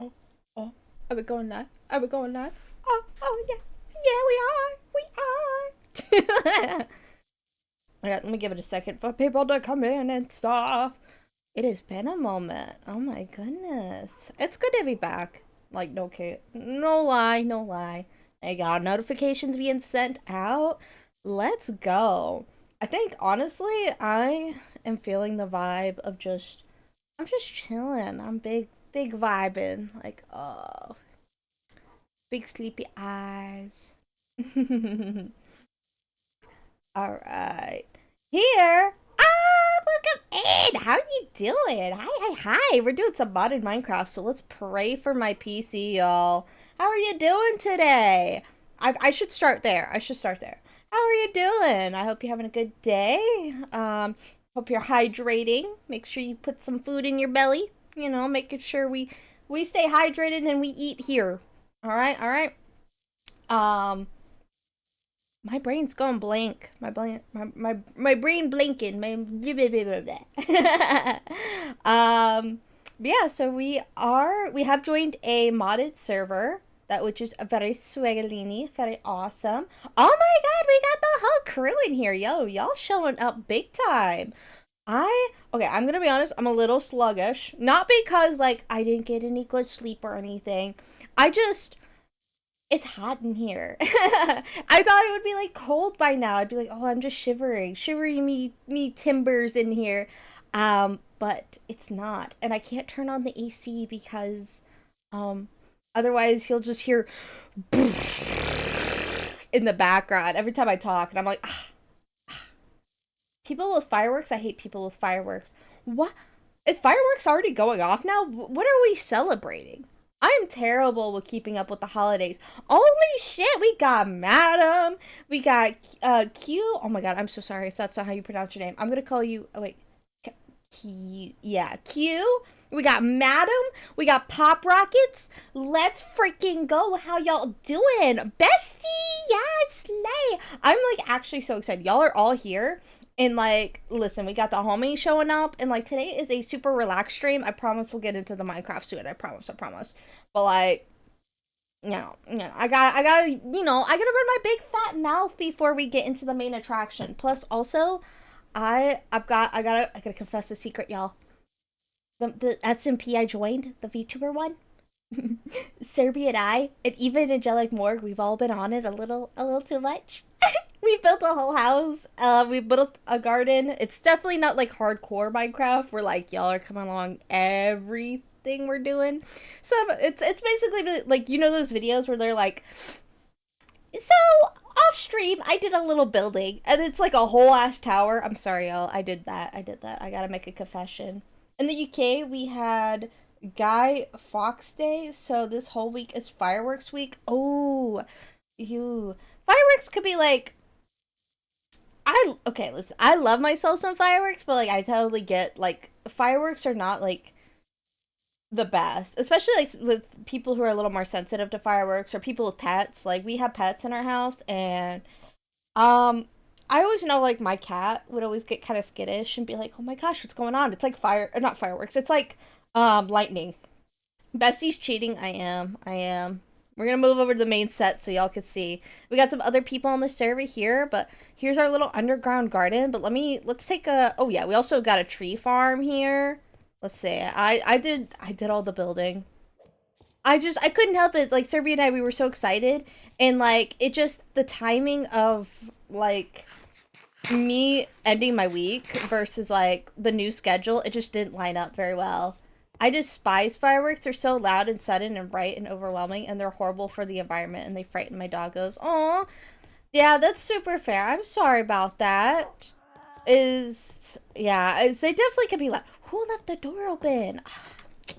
Oh, oh, are we going live? Are we going live? Oh, yeah. Yeah, we are. Alright, let me give it a second for people to come in and stuff. It has been a moment. Oh my goodness. It's good to be back. Like, no lie, no lie. I got notifications being sent out. Let's go. I think, honestly, I am feeling the vibe of I'm just chilling. I'm big vibing. Like, oh, big sleepy eyes. All right. Here. Welcome in. How you doing? Hi. We're doing some modded Minecraft, so let's pray for my PC, y'all. How are you doing today? I should start there. How are you doing? I hope you're having a good day. Hope you're hydrating. Make sure you put some food in your belly. You know, making sure we stay hydrated and we eat here. All right. Um, my brain's going blank. My brain blinking. My yeah, so we have joined a modded server that which is very swaggalini, very awesome. Oh my god, we got the whole crew in here. Yo, y'all showing up big time. Okay, I'm gonna be honest, I'm a little sluggish. Not because like I didn't get any good sleep or anything. I just it's hot in here. I thought it would be like cold by now. I'd be like, oh, I'm just shivering me timbers in here. But it's not, and I can't turn on the AC because, um, otherwise you'll just hear in the background every time I talk, and I'm like, people with fireworks. I hate people with fireworks. What is fireworks already going off now? What are we celebrating? I'm terrible with keeping up with the holidays. Holy shit, we got Madam. We got Q. Oh my god, I'm so sorry if that's not how you pronounce your name. I'm gonna call you oh wait. Q, yeah, Q. We got Madam. We got Pop Rockets. Let's freaking go. How y'all doing? Bestie, yes, slay. I'm like actually so excited. Y'all are all here. And like, listen, we got the homies showing up, and like today is a super relaxed stream. I promise we'll get into the Minecraft soon. I promise. But like, I gotta, I gotta run my big fat mouth before we get into the main attraction. Plus, also, I gotta confess a secret, y'all. The SMP I joined, the VTuber one, Serbi and I, and even Angelic Morgue, we've all been on it a little too much. We built a whole house. We built a garden. It's definitely not like hardcore Minecraft where like y'all are coming along everything we're doing. So it's basically like those videos where they're like, so off stream I did a little building and it's like a whole ass tower. I'm sorry y'all. I did that. I gotta make a confession. In the UK we had Guy Fawkes Day, so this whole week is fireworks week. Oh, you fireworks could be like okay, listen, I love myself some fireworks, but like I totally get like fireworks are not like the best, especially like with people who are a little more sensitive to fireworks or people with pets. Like we have pets in our house, and I always know like my cat would always get kind of skittish and be like, "Oh my gosh, what's going on?" It's like not fireworks. It's like lightning. Bessie's cheating. I am. We're gonna move over to the main set so y'all can see. We got some other people on the server here, but here's our little underground garden. But let's take a, oh yeah, we also got a tree farm here. Let's see, I did all the building. I couldn't help it, like, Serbi and I, we were so excited, and like, the timing of, like, me ending my week versus like the new schedule, it just didn't line up very well. I despise fireworks. They're so loud and sudden and bright and overwhelming, and they're horrible for the environment, and they frighten my doggos. Aw. Yeah, that's super fair. I'm sorry about that. They definitely could be loud. Who left the door open?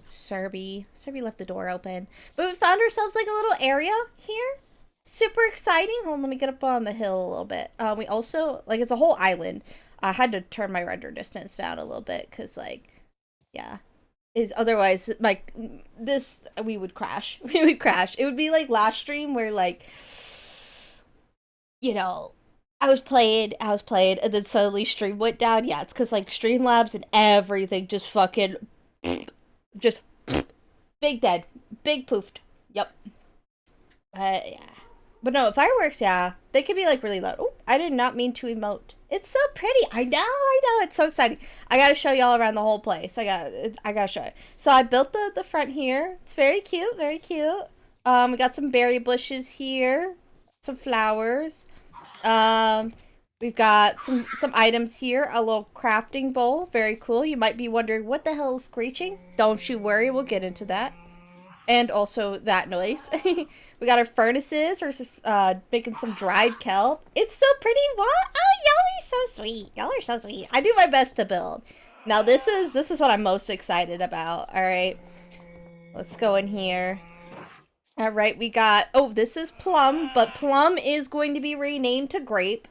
Serbi. Serbi left the door open. But we found ourselves like a little area here. Super exciting. Hold on, let me get up on the hill a little bit. We also, like, it's a whole island. I had to turn my render distance down a little bit, because, like, yeah. Is otherwise like this we would crash. We would crash. It would be like last stream where like I was playing, and then suddenly stream went down. Yeah, it's because like Streamlabs and everything just fucking just big dead. Big poofed. Yep. Yeah. But no, fireworks, yeah. They can be, like, really loud. Oh, I did not mean to emote. It's so pretty. I know. It's so exciting. I gotta show y'all around the whole place. I gotta show it. So I built the front here. It's very cute, very cute. We got some berry bushes here. Some flowers. We've got some items here. A little crafting bowl. Very cool. You might be wondering, what the hell is screeching? Don't you worry. We'll get into that. And also that noise. We got our furnaces. We're just making some dried kelp. It's so pretty. What? Oh, y'all are so sweet. Y'all are so sweet. I do my best to build. Now this is what I'm most excited about. All right, let's go in here. All right, we got. Oh, this is plum, but plum is going to be renamed to grape,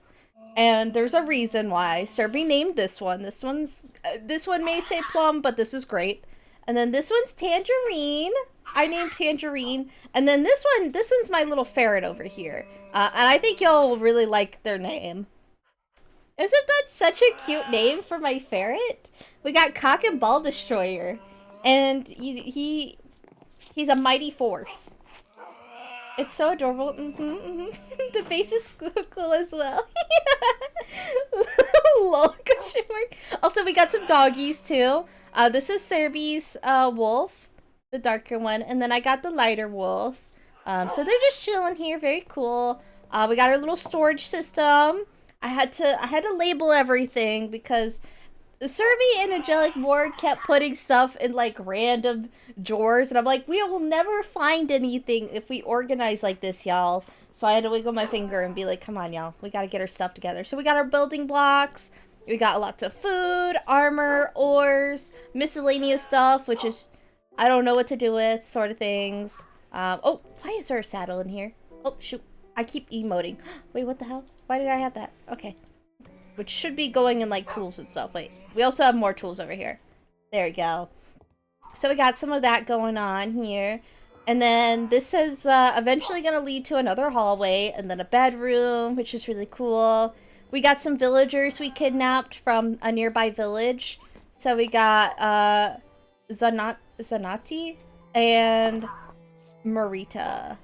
and there's a reason why. Serby named this one. This one may say plum, but this is grape. And then this one's tangerine. I named tangerine. And then this one's my little ferret over here. And I think y'all will really like their name. Isn't that such a cute name for my ferret? We got Cock and Ball Destroyer. And he's a mighty force. It's so adorable. The face is cool as well. Lol, question mark. Also, we got some doggies too. This is Serby's wolf, the darker one, and then I got the lighter wolf. So they're just chilling here, very cool. We got our little storage system. I had to label everything because Serby and Angelic Ward kept putting stuff in like random drawers, and I'm like, we will never find anything if we organize like this, y'all. So I had to wiggle my finger and be like, come on, y'all, we gotta get our stuff together. So we got our building blocks. We got lots of food, armor, ores, miscellaneous stuff, which is, I don't know what to do with, sort of things. Oh, why is there a saddle in here? Oh, shoot. I keep emoting. Wait, what the hell? Why did I have that? Okay. Which should be going in, like, tools and stuff. Wait, we also have more tools over here. There we go. So we got some of that going on here. And then this is eventually going to lead to another hallway and then a bedroom, which is really cool. We got some villagers we kidnapped from a nearby village. So we got Zanati and Marita.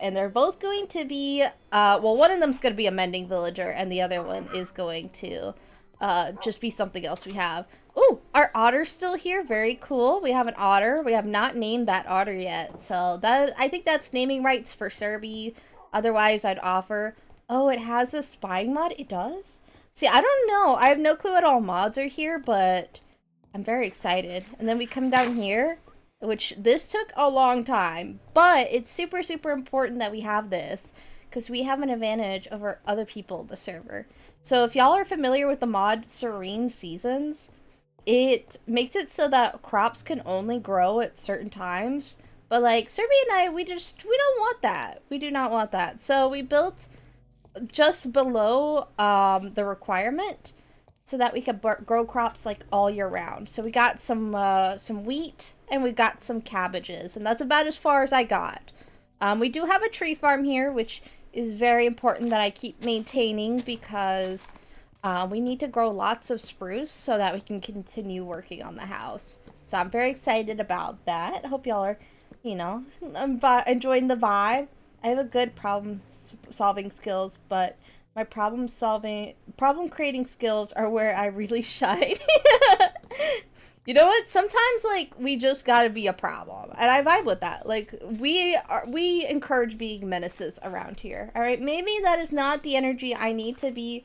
And they're both going to be, well, one of them's going to be a mending villager and the other one is going to just be something else we have. Oh, our otter's still here. Very cool. We have an otter. We have not named that otter yet. So that, I think that's naming rights for Serby. Otherwise, I'd offer... Oh, it has a spying mod? It does? See, I don't know. I have no clue what all mods are here, but I'm very excited. And then we come down here, which this took a long time, but it's super, super important that we have this because we have an advantage over other people in the server. So if y'all are familiar with the mod Serene Seasons, it makes it so that crops can only grow at certain times. But like Serby and I, we don't want that. We do not want that. So we built just below the requirement so that we could grow crops like all year round. So we got some wheat and we got some cabbages, and that's about as far as I got. We do have a tree farm here, which is very important that I keep maintaining because we need to grow lots of spruce so that we can continue working on the house. So I'm very excited about that. I hope y'all are, you know, enjoying the vibe. I have a good problem-solving skills, but my problem-creating skills are where I really shine. You know what? Sometimes, like, we just gotta be a problem, and I vibe with that. Like, we encourage being menaces around here, alright? Maybe that is not the energy I need to be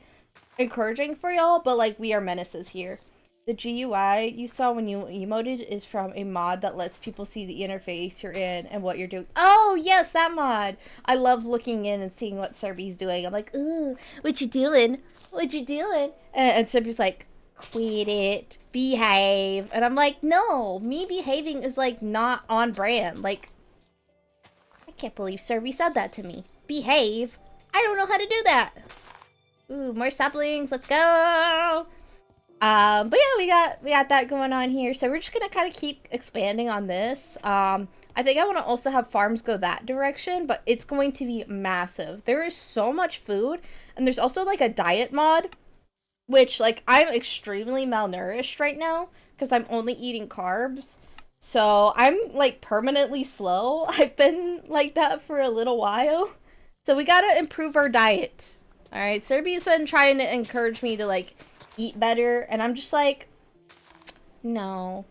encouraging for y'all, but, like, we are menaces here. The GUI you saw when you emoted is from a mod that lets people see the interface you're in and what you're doing. Oh, yes, that mod! I love looking in and seeing what Serby's doing. I'm like, ooh, what you doing? What you doing? And Serby's like, quit it, behave. And I'm like, no, me behaving is, like, not on brand. Like, I can't believe Serby said that to me. Behave? I don't know how to do that. Ooh, more saplings, let's go! But yeah, we got that going on here. So we're just gonna kind of keep expanding on this. I think I want to also have farms go that direction, but it's going to be massive. There is so much food, and there's also like a diet mod, which like I'm extremely malnourished right now because I'm only eating carbs. So I'm like permanently slow. I've been like that for a little while. So we gotta improve our diet. Alright, Serbia's been trying to encourage me to like eat better, and I'm just like, no.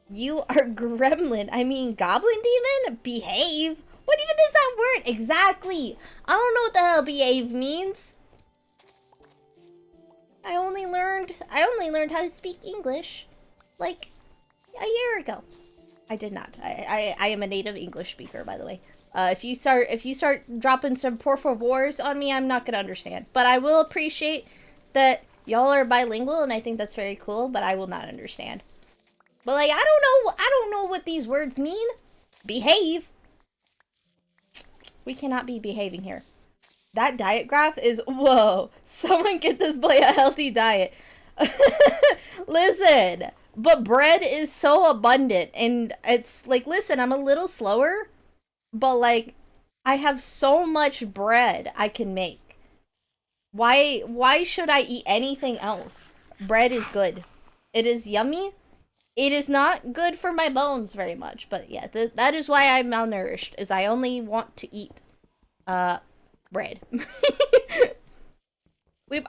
You are gremlin. I mean, goblin demon? Behave? What even is that word? Exactly. I don't know what the hell behave means. I only learned how to speak English like a year ago. I did not. I am a native English speaker, by the way. If you start dropping some por favors on me, I'm not gonna understand. But I will appreciate that y'all are bilingual, and I think that's very cool. But I will not understand. But like, I don't know what these words mean. Behave. We cannot be behaving here. That diet graph is, whoa. Someone get this boy a healthy diet. Listen, but bread is so abundant, and it's like, listen, I'm a little slower, but like, I have so much bread I can make. Why should I eat anything else? Bread is good. It is yummy. It is not good for my bones very much, but yeah, that is why I'm malnourished, is I only want to eat, bread.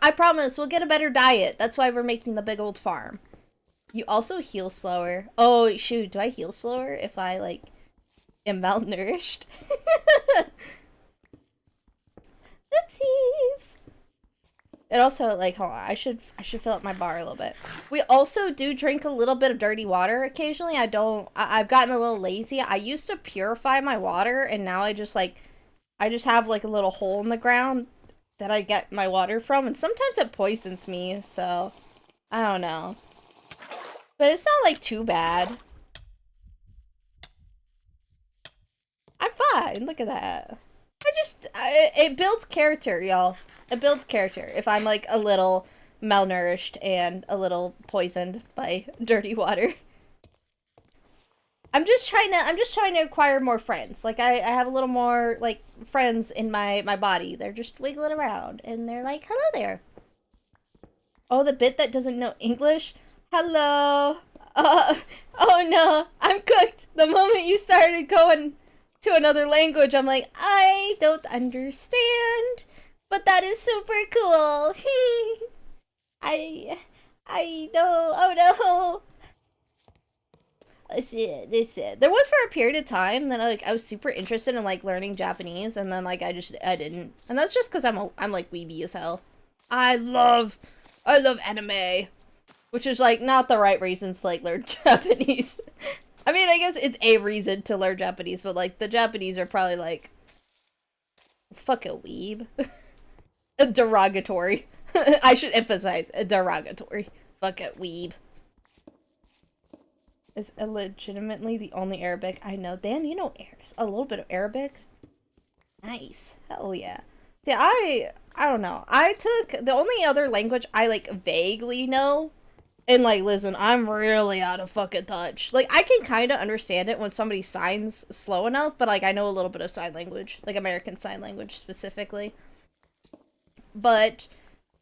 I promise, we'll get a better diet. That's why we're making the big old farm. You also heal slower. Oh, shoot, do I heal slower if I, like, am malnourished? Oopsies! It also, like, hold on, I should fill up my bar a little bit. We also do drink a little bit of dirty water occasionally. I've gotten a little lazy. I used to purify my water, and now I just have, like, a little hole in the ground that I get my water from, and sometimes it poisons me, so I don't know. But it's not, like, too bad. I'm fine. Look at that. It builds character, y'all. It builds character if I'm, like, a little malnourished and a little poisoned by dirty water. I'm just trying to acquire more friends. Like, I have a little more, like, friends in my body. They're just wiggling around, and they're like, hello there. Oh, the bit that doesn't know English? Hello. Oh no, I'm cooked. The moment you started going to another language, I'm like, I don't understand. But that is super cool. I know. Oh no. Listen. There was for a period of time that I was super interested in like learning Japanese, and then like I didn't, and that's just because I'm like weeby as hell. I love anime, which is like not the right reasons to like learn Japanese. I mean, I guess it's a reason to learn Japanese, but like the Japanese are probably like, fuck a weeb. A derogatory. I should emphasize a derogatory. Fuck it, weeb. Is illegitimately the only Arabic I know. Damn, you know a little bit of Arabic? Nice. Hell yeah. Yeah, I don't know. I took the only other language I like vaguely know, and like listen, I'm really out of fucking touch. Like I can kind of understand it when somebody signs slow enough, but like I know a little bit of sign language, like American Sign Language specifically. But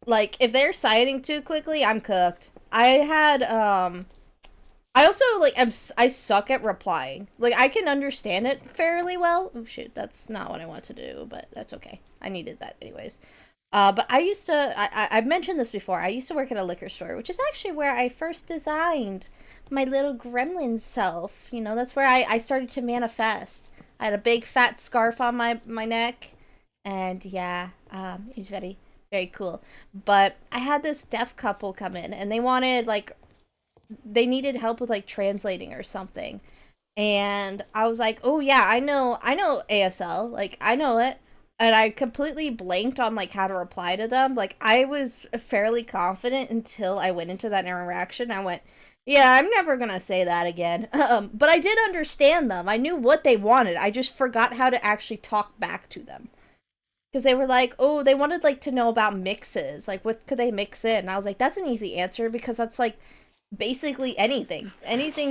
like if they're signing too quickly, I'm cooked. I also, like, I suck at replying. Like, I can understand it fairly well. Oh, shoot, that's not what I want to do, but that's okay. I needed that anyways. But I used to, I've mentioned this before, I used to work at a liquor store, which is actually where I first designed my little gremlin self. You know, that's where I started to manifest. I had a big fat scarf on my neck, and yeah, it was very, very cool. But I had this deaf couple come in, and they wanted, like, they needed help with like translating or something, and I was like, oh yeah, I know ASL, like I know it, and I completely blanked on like how to reply to them. Like I was fairly confident until I went into that interaction. I went, yeah, I'm never gonna say that again. But I did understand them. I knew what they wanted. I just forgot how to actually talk back to them. Because they were like, oh, they wanted like to know about mixes, like what could they mix in, and I was like, that's an easy answer, because that's like basically anything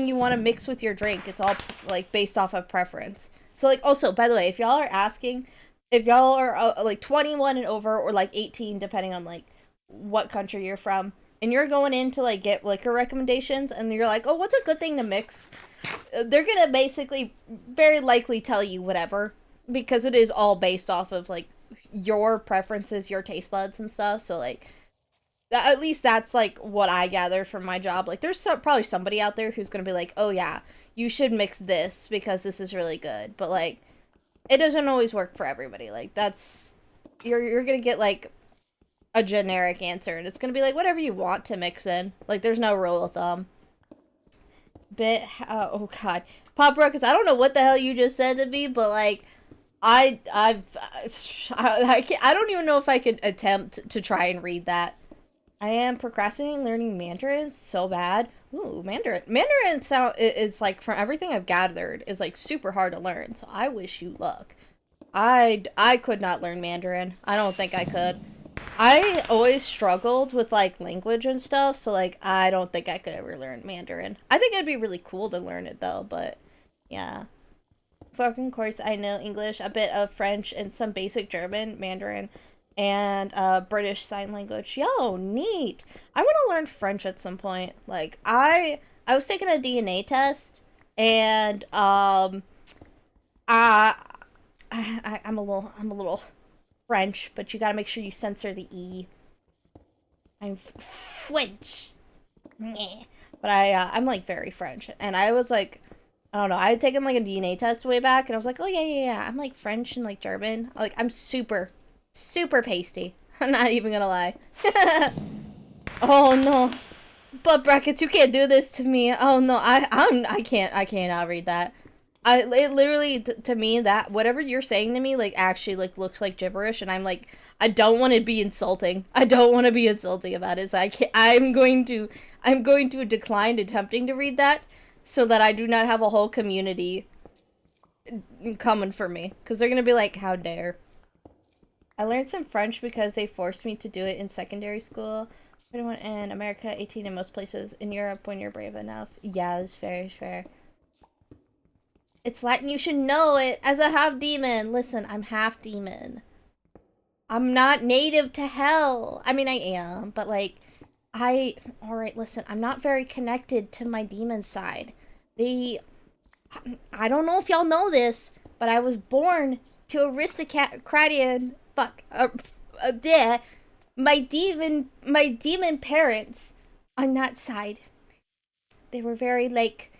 you want to mix with your drink. It's all like based off of preference. So like, also, by the way, if y'all are asking, if y'all are like 21 and over, or like 18 depending on like what country you're from, and you're going in to like get liquor recommendations, and you're like, oh, what's a good thing to mix, they're gonna basically very likely tell you whatever, because it is all based off of like your preferences, your taste buds and stuff. So like at least that's like what I gathered from my job. Like there's probably somebody out there who's gonna be like, oh yeah, you should mix this because this is really good. But like it doesn't always work for everybody. Like that's you're gonna get like a generic answer, and it's gonna be like whatever you want to mix in. Like there's no rule of thumb. Oh god, Pop Ruckus, I don't know what the hell you just said to me, but like I don't even know if I could attempt to try and read that. I am procrastinating learning Mandarin so bad. Ooh, Mandarin sound is like, from everything I've gathered, is like super hard to learn. So I wish you luck. I could not learn Mandarin. I don't think I could. I always struggled with like language and stuff, so like I don't think I could ever learn Mandarin. I think it'd be really cool to learn it though, but yeah. Fucking course, I know English, a bit of French, and some basic German, Mandarin, and British Sign Language. Yo, neat. I want to learn French at some point. Like I was taking a DNA test, and I, I'm a little French, but you gotta make sure you censor the E. I'm French. But I'm like very French, and I was like, I don't know, I had taken like a DNA test way back, and I was like, oh yeah, I'm like French and like German. Like I'm super, super pasty. I'm not even gonna lie. Oh no, butt brackets, you can't do this to me. Oh no, I cannot read that. It literally, to me, that whatever you're saying to me, like, actually, like, looks like gibberish, and I'm like, I don't want to be insulting. I don't want to be insulting about it, so I'm going to decline attempting to read that, so that I do not have a whole community coming for me, because they're gonna be like, how dare. I learned some French because they forced me to do it in secondary school. 21 in America, 18 in most places. In Europe, when you're brave enough. Yeah, it's fair, it's fair. It's Latin, you should know it as a half demon. Listen, I'm half demon. I'm not native to hell. I mean, I am, but like, alright, listen, I'm not very connected to my demon side. I don't know if y'all know this, but I was born to aristocratian, there. My demon parents on that side, they were very, like,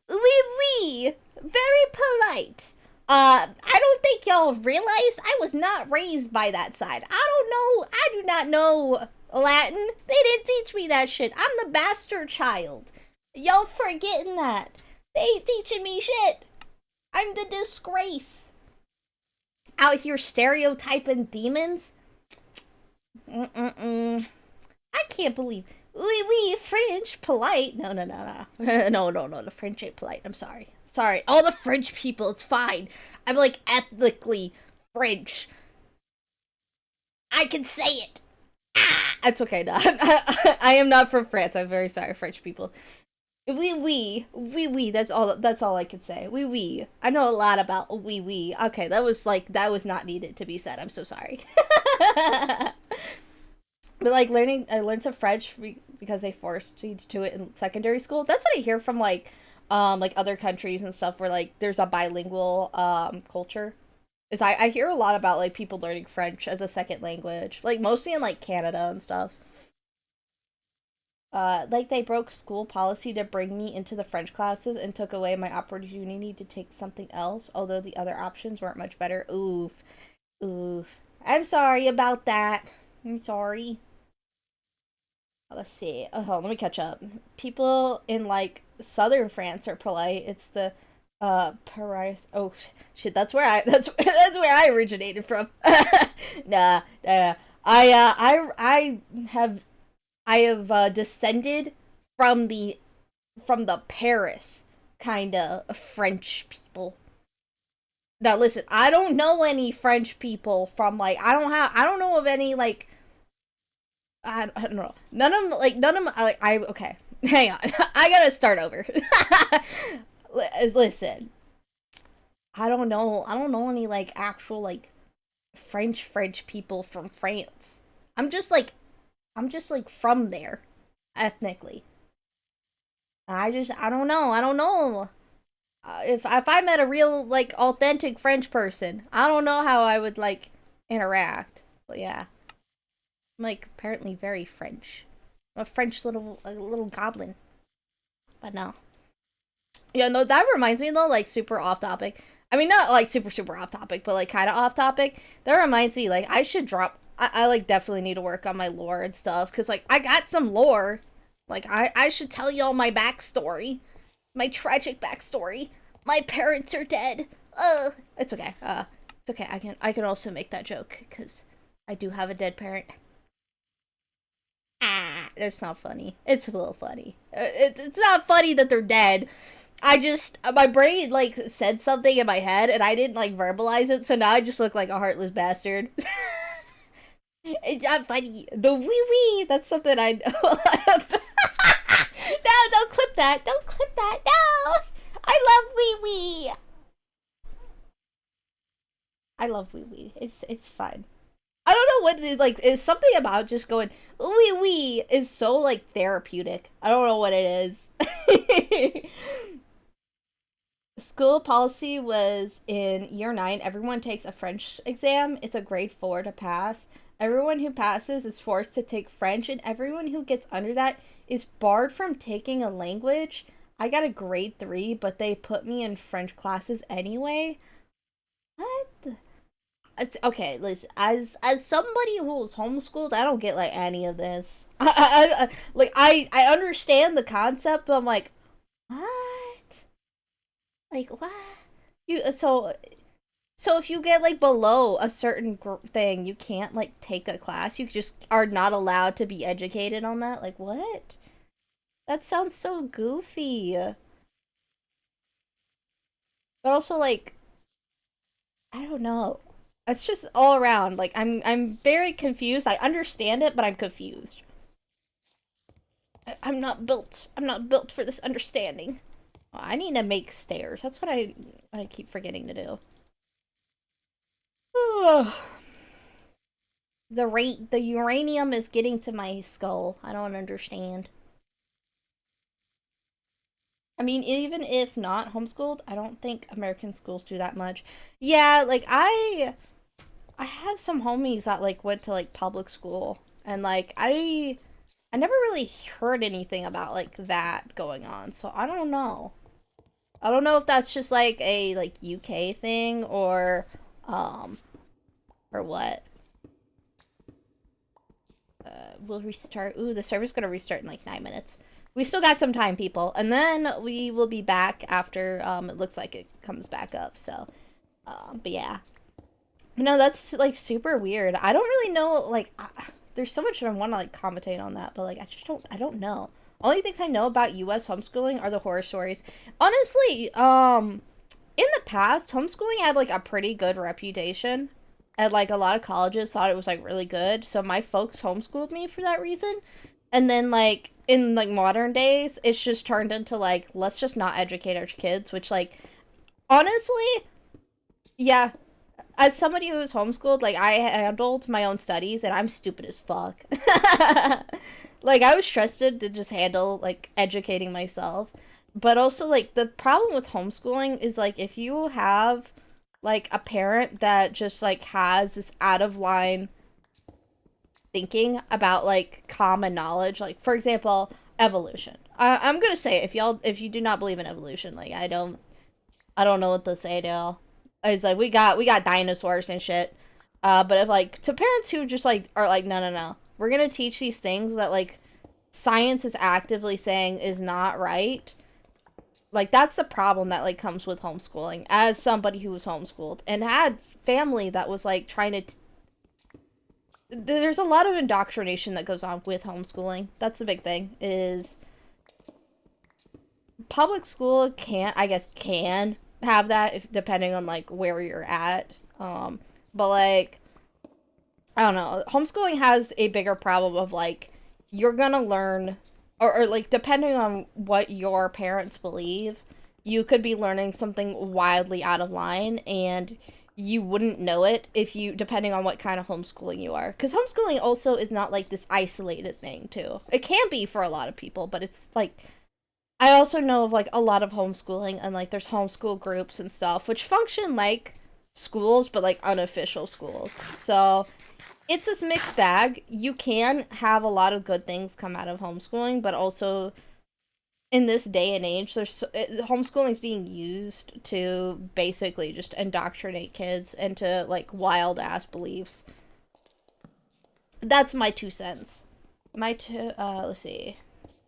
oui, very polite. I don't think y'all realize I was not raised by that side. I do not know Latin. They didn't teach me that shit. I'm the bastard child. Y'all forgetting that. They ain't teaching me shit. I'm the disgrace. Out here stereotyping demons? I can't believe. We French polite. No, no, the French ain't polite. I'm sorry. Sorry. All the French people, it's fine. I'm like ethnically French. I can say it. It's okay. No, I am not from France. I'm very sorry, French people. Oui. That's all I can say. Oui. I know a lot about oui. Okay, that was not needed to be said. I'm so sorry. But like I learned some French because they forced me to it in secondary school. That's what I hear from like other countries and stuff where like there's a bilingual culture. Is I hear a lot about like people learning French as a second language, like mostly in like Canada and stuff. Like they broke school policy to bring me into the French classes and took away my opportunity to take something else, although the other options weren't much better. Oof. I'm sorry about that. I'm sorry. Let's see. Oh, let me catch up. People in like southern France are polite. It's the Paris. Oh shit, that's where I originated from. Nah. I have descended from the Paris kind of French people. Now listen, I don't know any French people from like I don't know of any like I don't know. None of them like I okay. Hang on. I gotta start over. Listen. I don't know any like actual like French people from France. I'm just like from there ethnically. I don't know. I don't know. If I met a real like authentic French person, I don't know how I would like interact. But yeah, I'm like apparently very French. I'm a French little goblin. But no. Yeah, no, that reminds me though, like super off topic. I mean, not like super off topic, but like kind of off topic. That reminds me, like I should drop. I like definitely need to work on my lore and stuff because like I got some lore. Like I should tell y'all my backstory, my tragic backstory. My parents are dead. It's okay. It's okay. I can also make that joke because I do have a dead parent. Ah, it's not funny. It's a little funny. It's not funny that they're dead. I just my brain like said something in my head and I didn't like verbalize it, so now I just look like a heartless bastard. It's not funny. The wee wee. That's something I know. No, don't clip that. Don't clip that. No. I love wee wee. I love wee wee. It's fun. I don't know what it is, like it's something about just going wee wee is so like therapeutic. I don't know what it is. School policy was in year 9. Everyone takes a French exam. It's a grade 4 to pass. Everyone who passes is forced to take French, and everyone who gets under that is barred from taking a language. I got a grade 3, but they put me in French classes anyway. What? Okay, listen. As somebody who was homeschooled, I don't get like any of this. I understand the concept, but I'm like, what? Like what? You so if you get like below a certain thing, you can't like take a class. You just are not allowed to be educated on that. Like what? That sounds so goofy. But also like I don't know. It's just all around. Like I'm very confused. I understand it, but I'm confused. I'm not built. I'm not built for this understanding. Oh, I need to make stairs. That's what I keep forgetting to do. The uranium is getting to my skull. I don't understand. I mean, even if not homeschooled, I don't think American schools do that much. Yeah, like I have some homies that like went to like public school and like I never really heard anything about like that going on. So I don't know. I don't know if that's just like a like UK thing um or what. We'll restart. Ooh, the server's gonna restart in like 9 minutes. We still got some time, people, and then we will be back after it looks like it comes back up. So, but yeah. No, that's like super weird. I don't really know. Like, there's so much I want to like commentate on that, but like, I just don't. I don't know. Only things I know about U.S. homeschooling are the horror stories. Honestly, in the past, homeschooling had like a pretty good reputation, and like a lot of colleges thought it was like really good. So my folks homeschooled me for that reason. And then like in like modern days, it's just turned into like let's just not educate our kids, which like honestly, yeah, as somebody who was homeschooled, like I handled my own studies and I'm stupid as fuck. Like I was trusted to just handle like educating myself. But also like the problem with homeschooling is like if you have like a parent that just like has this out of line thinking about like common knowledge, like for example, evolution. I'm gonna say if you do not believe in evolution, like I don't know what to say to y'all. It's like we got dinosaurs and shit. But if like to parents who just like are like no, we're gonna teach these things that like science is actively saying is not right. Like that's the problem that like comes with homeschooling. As somebody who was homeschooled and had family that was like trying to there's a lot of indoctrination that goes on with homeschooling. That's the big thing is public school can have that if depending on like where you're at. But like I don't know, homeschooling has a bigger problem of like you're gonna learn or like depending on what your parents believe, you could be learning something wildly out of line and you wouldn't know it if you depending on what kind of homeschooling you are, because homeschooling also is not like this isolated thing too. It can be for a lot of people, but it's like I also know of like a lot of homeschooling, and like there's homeschool groups and stuff which function like schools but like unofficial schools. So it's this mixed bag. You can have a lot of good things come out of homeschooling, but also in this day and age, homeschooling is being used to basically just indoctrinate kids into like wild ass beliefs. That's my 2 cents. Let's see.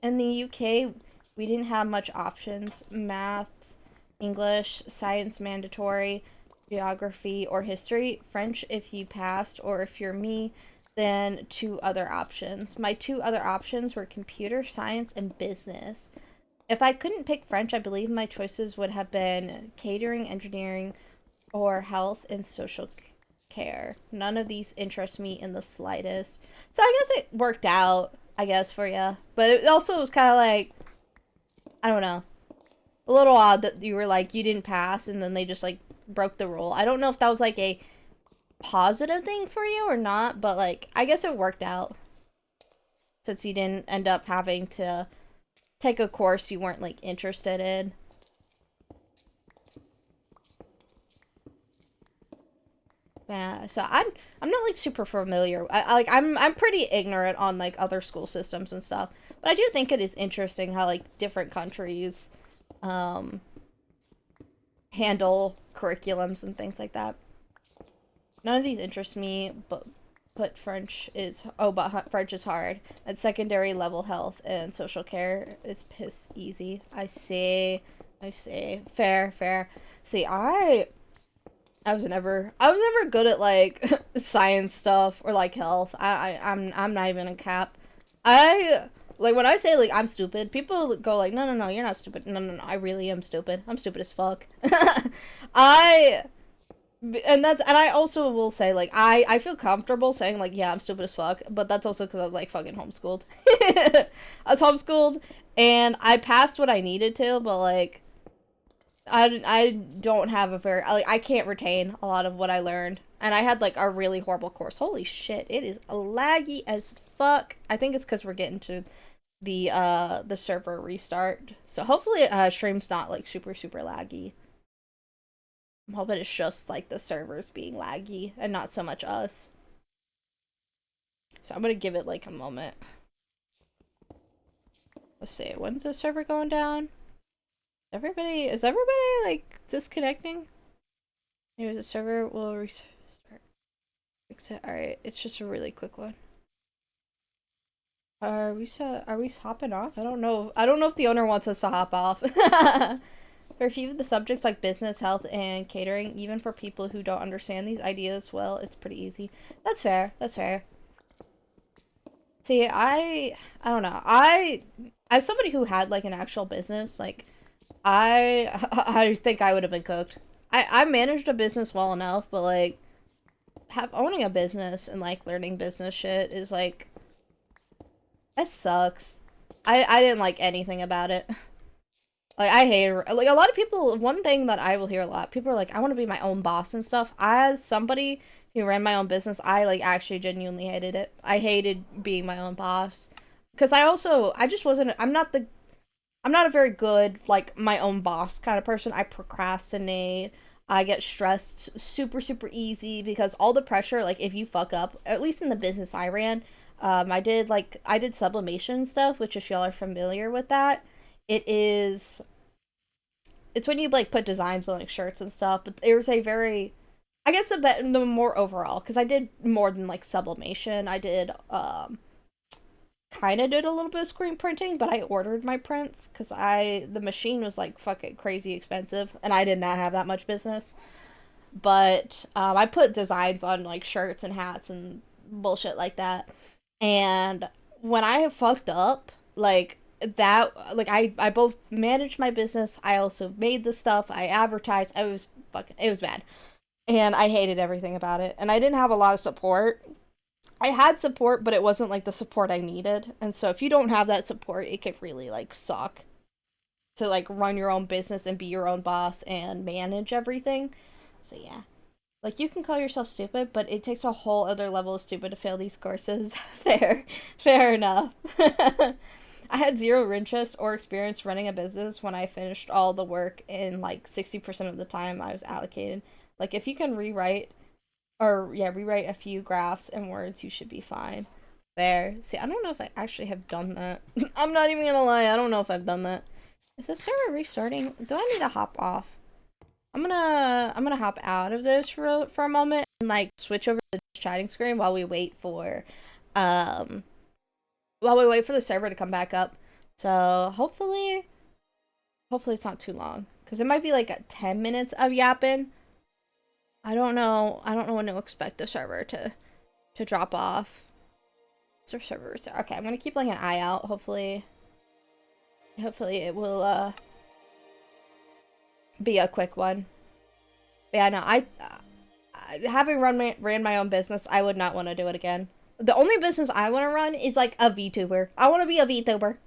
In the UK, we didn't have much options. Maths, English, science mandatory, geography, or history. French if you passed, or if you're me, then two other options. My two other options were computer science and business. If I couldn't pick French, I believe my choices would have been catering, engineering, or health and social care. None of these interest me in the slightest. So I guess it worked out, I guess, for you. But it also was kind of like, I don't know, a little odd that you were like, you didn't pass, and then they just like broke the rule. I don't know if that was like a positive thing for you or not, but like, I guess it worked out. Since you didn't end up having to take a course you weren't like interested in. Yeah, so I'm not like super familiar. I'm pretty ignorant on like other school systems and stuff. But I do think it is interesting how like different countries um handle curriculums and things like that. None of these interest me, but French is hard. And secondary level health and social care is piss easy. I see. Fair. See, I was never good at like science stuff or like health. I'm not even a cap. I like when I say like I'm stupid, people go like, no, you're not stupid. No, I really am stupid. I'm stupid as fuck. I and I also will say like I feel comfortable saying like yeah I'm stupid as fuck, but that's also because I was like fucking homeschooled. I was homeschooled and I passed what I needed to, but like I don't have a very like I can't retain a lot of what I learned, and I had like a really horrible course. Holy shit, it is laggy as fuck. I think it's because we're getting to the server restart, so hopefully stream's not like super laggy. I'm hoping it's just like the servers being laggy and not so much us. So I'm gonna give it like a moment. Let's see, when's the server going down? Is everybody like disconnecting? Here's the server will restart. Alright, it's just a really quick one. Are we hopping off? I don't know. I don't know if the owner wants us to hop off. For a few of the subjects like business, health, and catering, even for people who don't understand these ideas well, it's pretty easy. That's fair. See, I don't know. As somebody who had like an actual business, like I think I would have been cooked. I managed a business well enough, but like owning a business and like learning business shit is like it sucks. I didn't like anything about it. Like I hate like a lot of people. One thing that I will hear a lot, people are like, I want to be my own boss and stuff. As somebody who ran my own business, I like actually genuinely hated it. I hated being my own boss because I just wasn't. I'm not a very good like my own boss kind of person. I procrastinate. I get stressed super easy because all the pressure, like if you fuck up, at least in the business I ran, I did sublimation stuff, which if y'all are familiar with that, it is it's when you like put designs on like shirts and stuff, but there's a very I guess the more overall because I did more than like sublimation. I did kind of did a little bit of screen printing, but I ordered my prints because the machine was like fucking crazy expensive, and I did not have that much business. But I put designs on like shirts and hats and bullshit like that. And when I fucked up, like that, like I both managed my business. I also made the stuff. I advertised. It was bad, and I hated everything about it. And I didn't have a lot of support. I had support, but it wasn't like the support I needed. And so if you don't have that support, it could really like suck to like run your own business and be your own boss and manage everything. So yeah. Like you can call yourself stupid, but it takes a whole other level of stupid to fail these courses. Fair enough. I had zero interest or experience running a business when I finished all the work in like 60% of the time I was allocated. Like if you can rewrite a few graphs and words, you should be fine. There. See, I don't know if I actually have done that. I'm not even gonna lie, I don't know if I've done that. Is the server restarting? Do I need to hop off? I'm gonna hop out of this for a moment and like switch over to the chatting screen while we wait for the server to come back up. So hopefully it's not too long, because it might be like 10 minutes of yapping. I don't know when to expect the server to drop off. Server. Okay, I'm gonna keep like an eye out. Hopefully it will be a quick one. But yeah, no, I having ran my own business, I would not want to do it again. The only business I want to run is like a VTuber. I want to be a VTuber.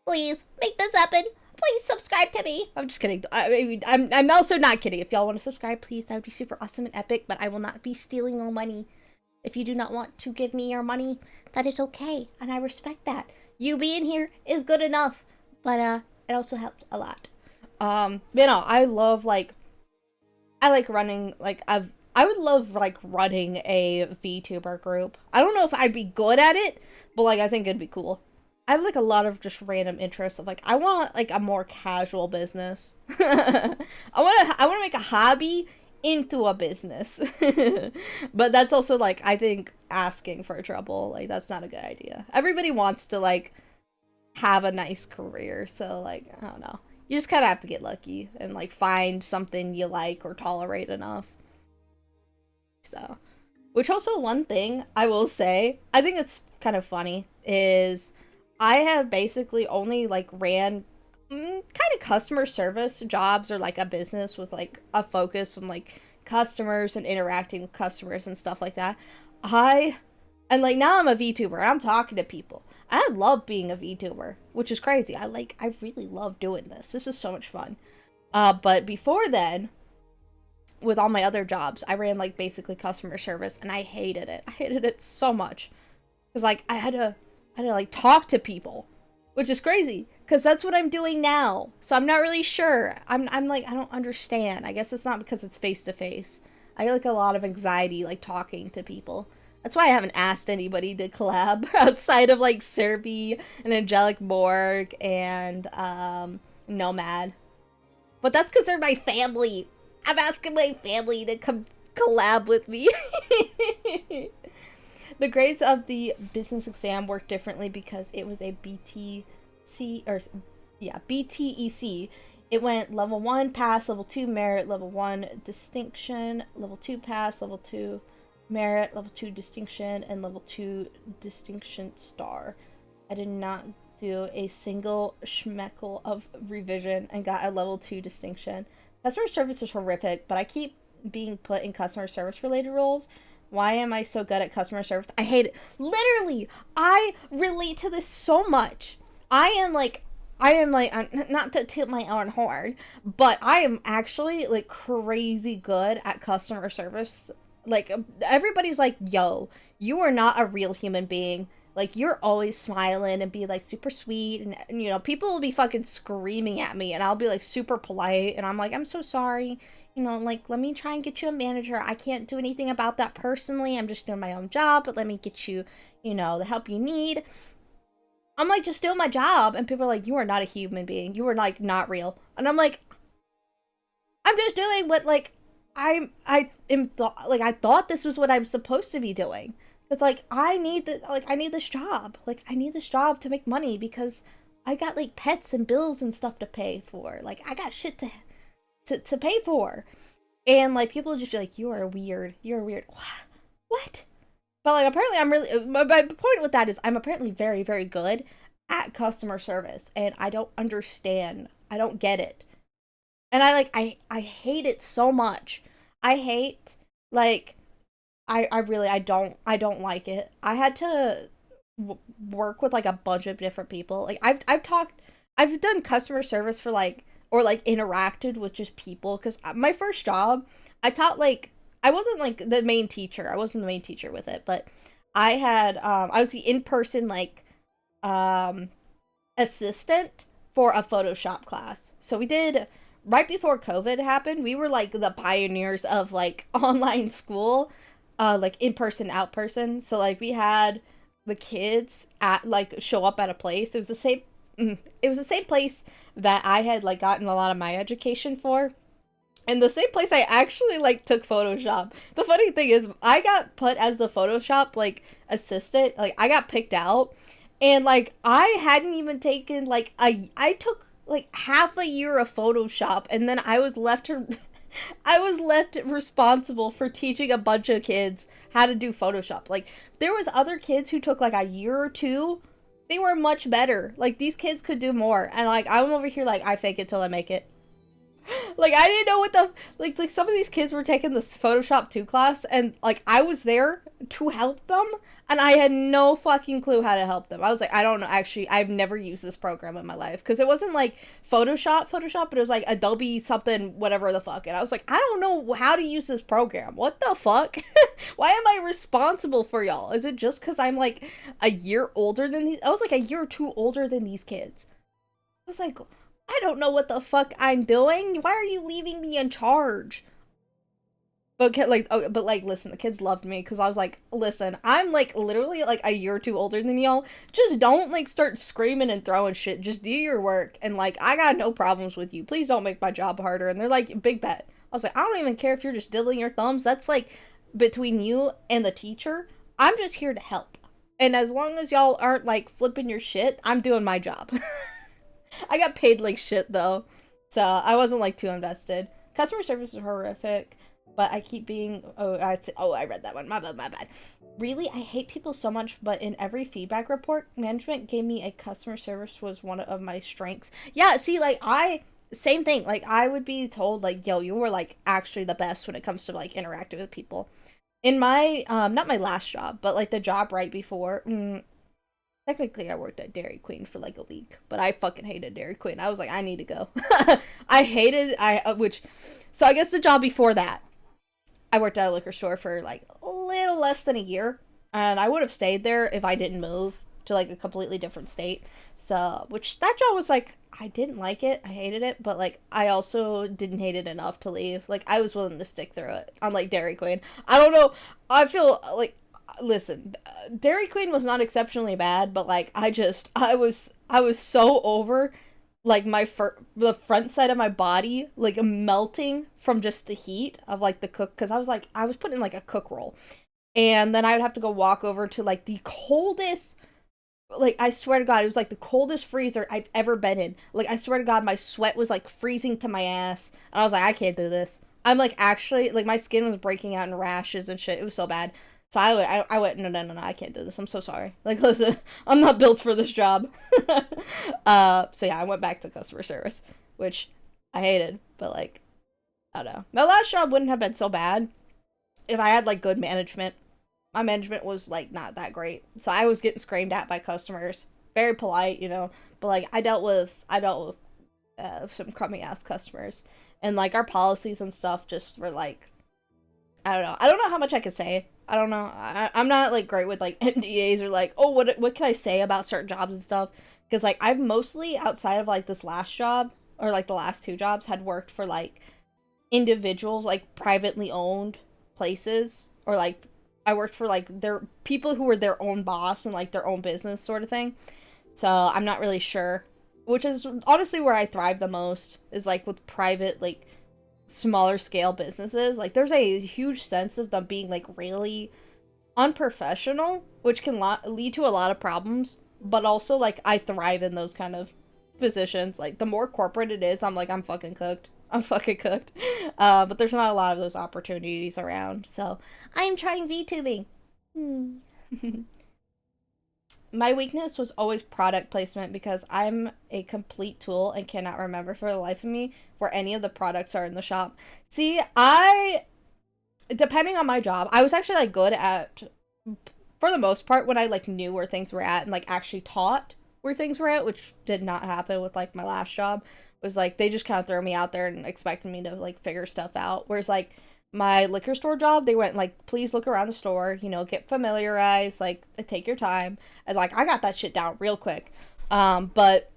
Please make this happen. Please subscribe to me. I'm just kidding. I'm also not kidding. If y'all want to subscribe, please, that would be super awesome and epic. But I will not be stealing your money. If you do not want to give me your money, that is okay, and I respect that. You being here is good enough, but it also helps a lot. You know, I like running like I would love like running a VTuber group. I don't know if I'd be good at it, but like I think it'd be cool. I have like a lot of just random interests of like I want like a more casual business. I want to make a hobby into a business. But that's also like I think asking for trouble. Like that's not a good idea. Everybody wants to like have a nice career, so like I don't know. You just kind of have to get lucky and like find something you like or tolerate enough. So, which also one thing I will say, I think it's kind of funny, is I have basically only like ran kind of customer service jobs or like a business with like a focus on like customers and interacting with customers and stuff like that. And like now I'm a VTuber, I'm talking to people. I love being a VTuber, which is crazy. I really love doing this. This is so much fun. But before then, with all my other jobs, I ran like basically customer service, and I hated it. I hated it so much. Cause like I had to like talk to people, which is crazy, cause that's what I'm doing now. So I'm not really sure. I'm like, I don't understand. I guess it's not because it's face to face. I get like a lot of anxiety like talking to people. That's why I haven't asked anybody to collab outside of like Serby and Angelic Morg and Nomad. But that's because they're my family. I'm asking my family to come collab with me. The grades of the business exam worked differently because it was a BTEC. It went level 1 pass, level 2 merit, level 1 distinction, level 2 pass, level 2 merit, level 2 distinction, and level 2 distinction star. I did not do a single schmeckle of revision and got a level 2 distinction. Customer service is horrific, but I keep being put in customer service related roles. Why am I so good at customer service? I hate it. Literally, I relate to this so much. I am like, not to toot my own horn, but I am actually like crazy good at customer service. Like, everybody's like, yo, you are not a real human being. Like, you're always smiling and be like super sweet, and you know, people will be fucking screaming at me, and I'll be like super polite, and I'm like, I'm so sorry, you know, like, let me try and get you a manager. I can't do anything about that personally. I'm just doing my own job, but let me get you, you know, the help you need. I'm like, just doing my job, and people are like, you are not a human being. You are like not real. And I'm like, I'm just doing what like I thought this was what I was supposed to be doing. It's like I need this job. Like I need this job to make money because I got like pets and bills and stuff to pay for. Like I got shit to pay for. And like people just be like, you are weird. You're weird. What? But like apparently I'm really, my point with that is I'm apparently very, very good at customer service, and I don't understand. I don't get it. And I hate it so much. I hate like I don't like it. I had to work with like a bunch of different people. Like I've done customer service for like, or like interacted with just people, because my first job I taught like, I wasn't like the main teacher. I wasn't the main teacher with it, but I had I was the in-person like assistant for a Photoshop class. So we did, right before COVID happened, we were like the pioneers of like online school, like in person, out person. So like we had the kids at like show up at a place. It was the same place that I had like gotten a lot of my education for. And the same place I actually like took Photoshop. The funny thing is I got put as the Photoshop like assistant. Like I got picked out, and like I hadn't even taken like I took like half a year of Photoshop, and then I was left to I was left responsible for teaching a bunch of kids how to do Photoshop. Like there was other kids who took like a year or two. They were much better. Like these kids could do more. And like I'm over here like I fake it till I make it. Like I didn't know what the like some of these kids were taking this Photoshop 2 class, and like I was there to help them, and I had no fucking clue how to help them. I was like, I don't know, actually I've never used this program in my life, because it wasn't like Photoshop, but it was like Adobe something whatever the fuck, and I was like, I don't know how to use this program. What the fuck? Why am I responsible for y'all? Is it just because I'm like a year older than these? I was like a year or two older than these kids. I was like, I don't know what the fuck I'm doing. Why are you leaving me in charge? But like, oh, but like, listen, the kids loved me because I was like, listen, I'm like literally like a year or two older than y'all. Just don't like start screaming and throwing shit. Just do your work, and like, I got no problems with you. Please don't make my job harder. And they're like, big bet. I was like, I don't even care if you're just diddling your thumbs. That's like between you and the teacher. I'm just here to help. And as long as y'all aren't like flipping your shit, I'm doing my job. I got paid like shit though, so I wasn't like too invested. Customer service is horrific, but I keep being, I read that one, my bad. Really, I hate people so much, but in every feedback report, management gave me a customer service was one of my strengths. Yeah, see, like, same thing, like, I would be told, like, yo, you were, like, actually the best when it comes to, like, interacting with people. In my, not my last job, but, like, the job right before, technically, I worked at Dairy Queen for like a week, but I fucking hated Dairy Queen. I was like, I need to go. So I guess the job before that, I worked at a liquor store for like a little less than a year, and I would have stayed there if I didn't move to like a completely different state. So, which that job was like, I didn't like it, I hated it, but like I also didn't hate it enough to leave. Like I was willing to stick through it. Unlike Dairy Queen, I don't know. I feel like, listen, Dairy Queen was not exceptionally bad, but like I was so over like the front side of my body like melting from just the heat of like the cook, because I was put in like a cook roll, and then I would have to go walk over to like the coldest, like I swear to God, it was like the coldest freezer I've ever been in. Like I swear to God, my sweat was like freezing to my ass, and I was like, I can't do this. I'm like actually like my skin was breaking out in rashes and shit. It was so bad. So I went, no, I can't do this. I'm so sorry. Like, listen, I'm not built for this job. So yeah, I went back to customer service, which I hated, but like, I don't know. My last job wouldn't have been so bad if I had like good management. My management was like not that great. So I was getting screamed at by customers. Very polite, you know, but like I dealt with some crummy ass customers, and like our policies and stuff just were like, I don't know how much I could say. I don't know. I'm not like great with like NDAs or like, oh, what can I say about certain jobs and stuff? Because like I've mostly, outside of like this last job or like the last two jobs, had worked for like individuals, like privately owned places, or like I worked for like their people who were their own boss and like their own business sort of thing. So I'm not really sure, which is honestly where I thrive the most, is like with private, like smaller scale businesses. Like there's a huge sense of them being like really unprofessional, which can lead to a lot of problems, but also like I thrive in those kind of positions. Like the more corporate it is, I'm like, I'm fucking cooked. But there's not a lot of those opportunities around, so I'm trying VTubing. My weakness was always product placement, because I'm a complete tool and cannot remember for the life of me where any of the products are in the shop. See, depending on my job, I was actually like good at, for the most part, when I like knew where things were at and like actually taught where things were at, which did not happen with like my last job. It was like they just kind of throw me out there and expected me to like figure stuff out. Whereas like my liquor store job, they went like, please look around the store, you know, get familiarized, like take your time. And like I got that shit down real quick. But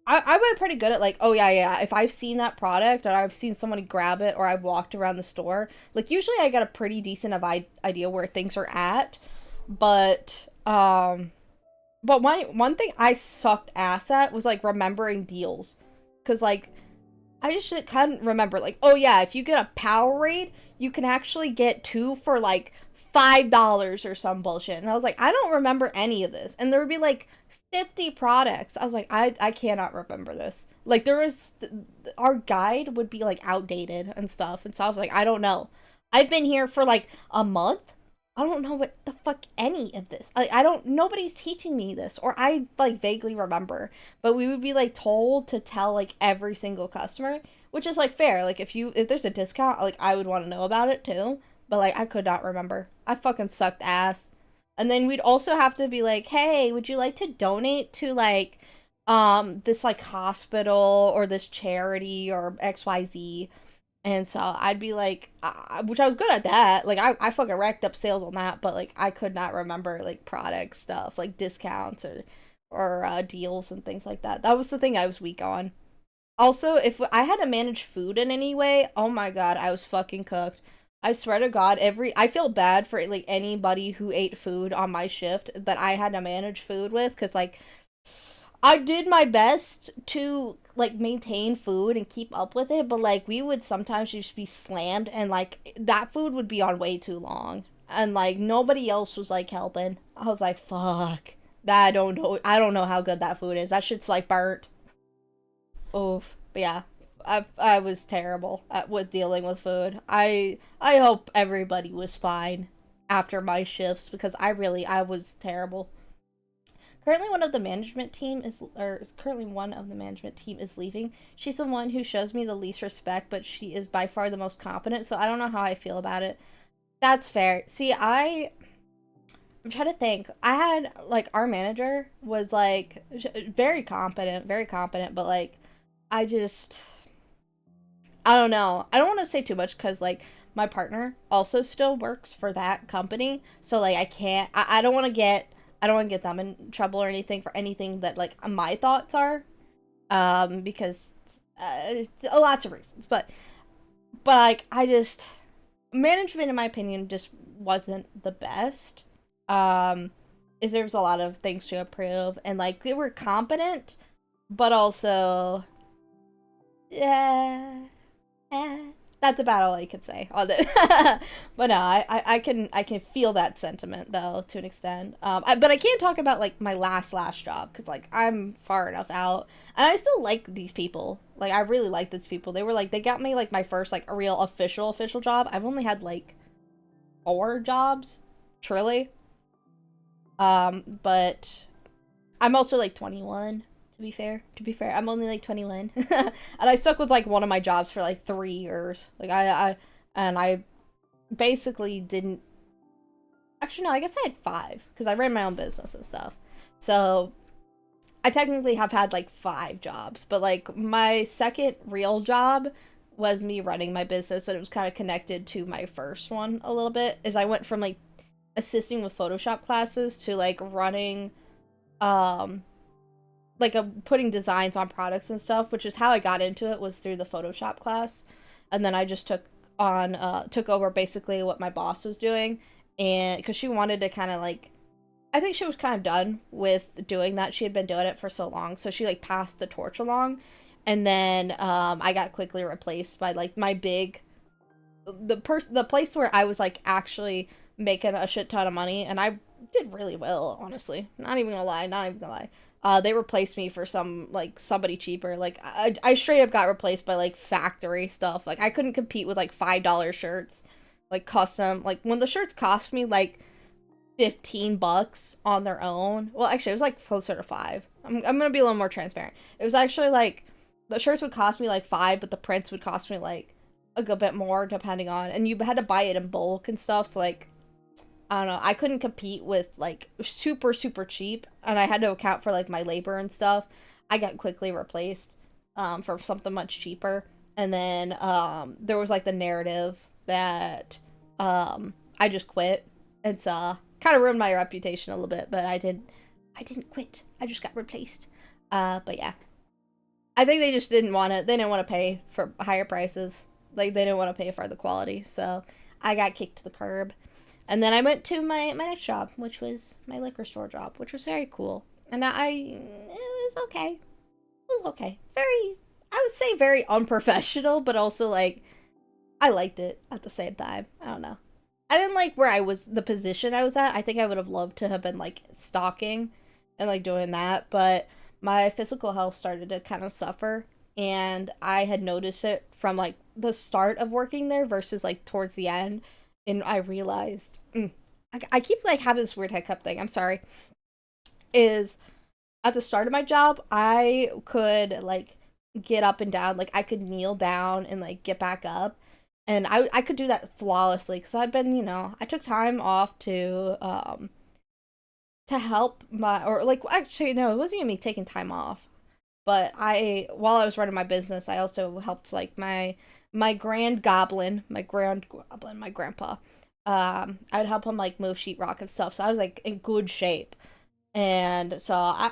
I went pretty good at like, oh yeah, if I've seen that product or I've seen somebody grab it or I've walked around the store, like usually I got a pretty decent of idea where things are at. But one thing I sucked ass at was like remembering deals. Cause like I just couldn't remember, like, oh yeah, if you get a Powerade, you can actually get two for like $5 or some bullshit. And I was like, I don't remember any of this. And there would be like 50 products. I was like, I cannot remember this. Like there was our guide would be like outdated and stuff. And so I was like, I don't know. I've been here for like a month. I don't know what the fuck any of this. I don't, nobody's teaching me this, or I like vaguely remember, but we would be like told to tell like every single customer, which is like fair. Like if there's a discount, like I would want to know about it too, but like I could not remember. I fucking sucked ass. And then we'd also have to be like, hey, would you like to donate to like this like hospital or this charity or XYZ? And so I'd be like, which I was good at that. Like, I fucking racked up sales on that, but like, I could not remember like product stuff, like discounts or deals and things like that. That was the thing I was weak on. Also, if I had to manage food in any way, oh my god, I was fucking cooked. I swear to God, I feel bad for like anybody who ate food on my shift that I had to manage food with, because like I did my best to like maintain food and keep up with it, but like we would sometimes just be slammed and like that food would be on way too long and like nobody else was like helping. I was like, fuck. That I don't know how good that food is. That shit's like burnt. Oof. But yeah. I was terrible at with dealing with food. I hope everybody was fine after my shifts because I was terrible. Currently, one of the management team is leaving. She's the one who shows me the least respect, but she is by far the most competent, so I don't know how I feel about it. That's fair. See, I'm trying to think. I had, like, our manager was, like, very competent, but, like, I just, I don't know. I don't want to say too much, because, like, my partner also still works for that company, so, like, I don't want to get them in trouble or anything for anything that like my thoughts are, because lots of reasons, but like I just management in my opinion just wasn't the best. Is there's a lot of things to improve and like they were competent, but also yeah. That's about all I could say on it. But no, I can feel that sentiment though to an extent. But I can't talk about like my last job because like I'm far enough out, and I still like these people. Like I really like these people. They got me like my first like a real official job. I've only had like 4 jobs, truly. But I'm also like 21. To be fair, I'm only like 21, and I stuck with like one of my jobs for like 3 years. Like I basically didn't. Actually, no, I guess I had 5 because I ran my own business and stuff. So I technically have had like 5 jobs, but like my second real job was me running my business, and it was kind of connected to my first one a little bit. As I went from like assisting with Photoshop classes to like running, like putting designs on products and stuff, which is how I got into it, was through the Photoshop class. And then I just took over basically what my boss was doing, and because she wanted to kind of like, I think she was kind of done with doing that. She had been doing it for so long, so she like passed the torch along. And then I got quickly replaced by like my the place where I was like actually making a shit ton of money, and I did really well, honestly. Not even gonna lie. They replaced me for somebody cheaper. Like I straight up got replaced by like factory stuff. Like I couldn't compete with like $5 shirts, like custom. Like when the shirts cost me like $15 on their own. Well, actually, it was like closer to 5. I'm gonna be a little more transparent. It was actually like the shirts would cost me like 5, but the prints would cost me like a good bit more depending on, and you had to buy it in bulk and stuff. So like, I don't know, I couldn't compete with like super cheap, and I had to account for like my labor and stuff. I got quickly replaced for something much cheaper. And then there was like the narrative that I just quit. It's kind of ruined my reputation a little bit, but I did I didn't quit. I just got replaced. But yeah. I think they just didn't want to, they didn't want to pay for higher prices. Like, they didn't want to pay for the quality. So I got kicked to the curb. And then I went to my next job, which was my liquor store job, which was very cool. And it was okay. It was okay. Very, I would say very unprofessional, but also, like, I liked it at the same time. I don't know. I didn't like where I was, the position I was at. I think I would have loved to have been, like, stalking and, like, doing that. But my physical health started to kind of suffer. And I had noticed it from, like, the start of working there versus, like, towards the end. And I realized, I keep, like, having this weird hiccup thing. I'm sorry. Is at the start of my job, I could, like, get up and down. Like, I could kneel down and, like, get back up. And I could do that flawlessly because I'd been, you know, I took time off to help my, or, like, actually, no, it wasn't even me taking time off. But while I was running my business, I also helped, like, my grandpa. I'd help him, like, move sheetrock and stuff. So I was, like, in good shape. And so I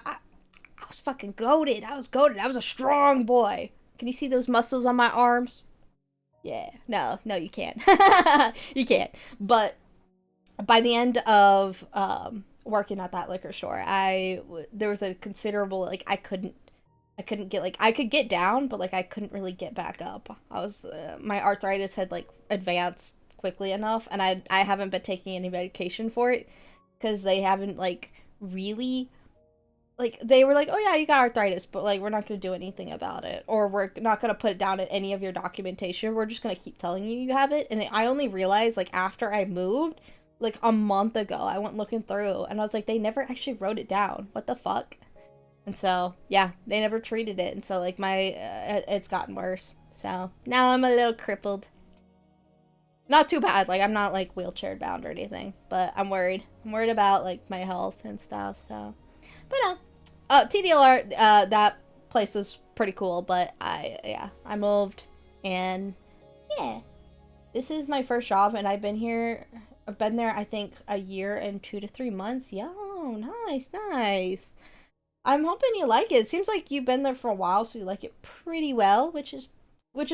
was fucking goated. I was goated. I was a strong boy. Can you see those muscles on my arms? Yeah. No, you can't. You can't. But by the end of working at that liquor store, there was a considerable, like, I couldn't get, like, I could get down, but, like, I couldn't really get back up. My arthritis had, like, advanced quickly enough, and I haven't been taking any medication for it because they haven't, like, really, like, they were like, oh yeah, you got arthritis, but, like, we're not going to do anything about it, or we're not going to put it down in any of your documentation. We're just going to keep telling you have it. And I only realized, like, after I moved, like, a month ago, I went looking through, and I was like, they never actually wrote it down. What the fuck? And so, yeah, they never treated it, and so, like, it's gotten worse. So, now I'm a little crippled. Not too bad, like, I'm not, like, wheelchair bound or anything, but I'm worried. I'm worried about, like, my health and stuff, so. But no. TDLR, that place was pretty cool, but I moved, and yeah. This is my first job, and I've been there, I think, a year and 2 to 3 months. Yo, nice. I'm hoping you like it. It seems like you've been there for a while, so you like it pretty well, which is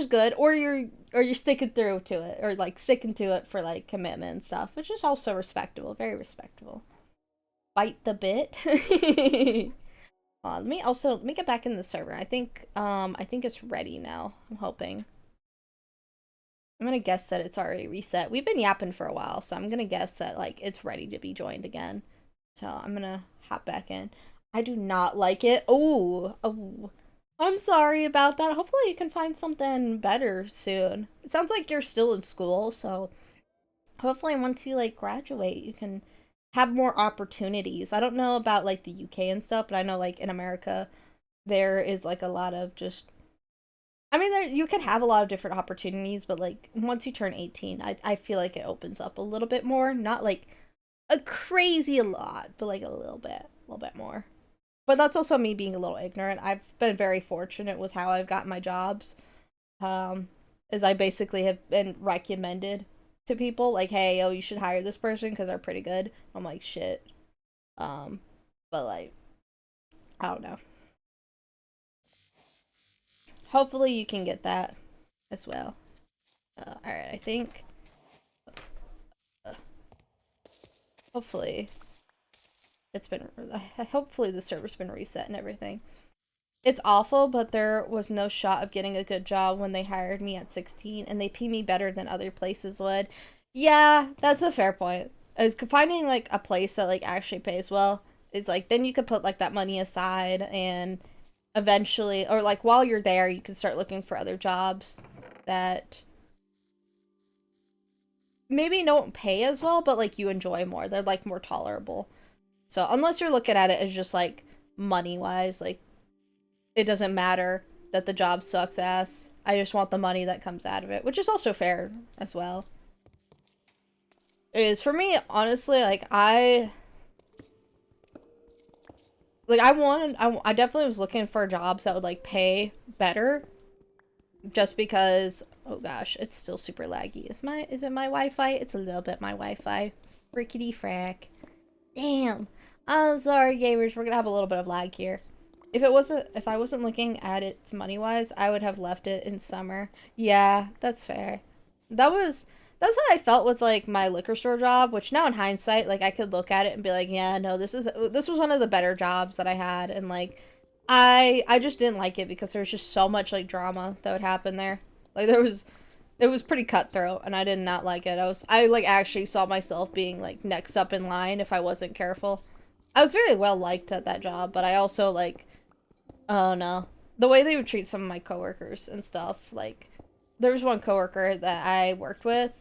good. Or you're sticking through to it, or, like, sticking to it for, like, commitment and stuff, which is also respectable, very respectable. Bite the bit. Let me get back in the server. I think it's ready now. I'm hoping. I'm gonna guess that it's already reset. We've been yapping for a while, so I'm gonna guess that, like, it's ready to be joined again. So I'm gonna hop back in. I do not like it. Oh, I'm sorry about that. Hopefully you can find something better soon. It sounds like you're still in school, so hopefully once you, like, graduate, you can have more opportunities. I don't know about, like, the UK and stuff, but I know, like, in America, there is, like, a lot of just, I mean, you can have a lot of different opportunities, but, like, once you turn 18, I feel like it opens up a little bit more. Not, like, a crazy lot, but, like, a little bit more. But that's also me being a little ignorant. I've been very fortunate with how I've gotten my jobs. As I basically have been recommended to people, like, hey, you should hire this person because they're pretty good. I'm like, shit. But, like, I don't know. Hopefully you can get that as well. Alright, I think. Hopefully hopefully the server's been reset and everything. It's awful, but there was no shot of getting a good job when they hired me at 16, and they pay me better than other places would. Yeah, that's a fair point. Is finding, like, a place that, like, actually pays well is, like, then you could put, like, that money aside, and eventually, or, like, while you're there, you can start looking for other jobs that maybe don't pay as well, but, like, you enjoy more. They're, like, more tolerable. So unless you're looking at it as just, like, money-wise, like, it doesn't matter that the job sucks ass. I just want the money that comes out of it, which is also fair as well. It is, for me, honestly, like, I definitely was looking for jobs that would, like, pay better, just because, oh gosh, it's still super laggy. Is it my Wi-Fi? It's a little bit my Wi-Fi. Frickety frack. Damn. I'm sorry, gamers. We're gonna have a little bit of lag here. If I wasn't looking at it money-wise, I would have left it in summer. Yeah, that's fair. That's how I felt with like my liquor store job, which now in hindsight, like I could look at it and be like, yeah, no, this was one of the better jobs that I had, and like I just didn't like it because there was just so much like drama that would happen there. Like it was pretty cutthroat, and I did not like it. I like actually saw myself being like next up in line if I wasn't careful. I was very well liked at that job, but I also like, oh no, the way they would treat some of my coworkers and stuff. Like, there was one coworker that I worked with,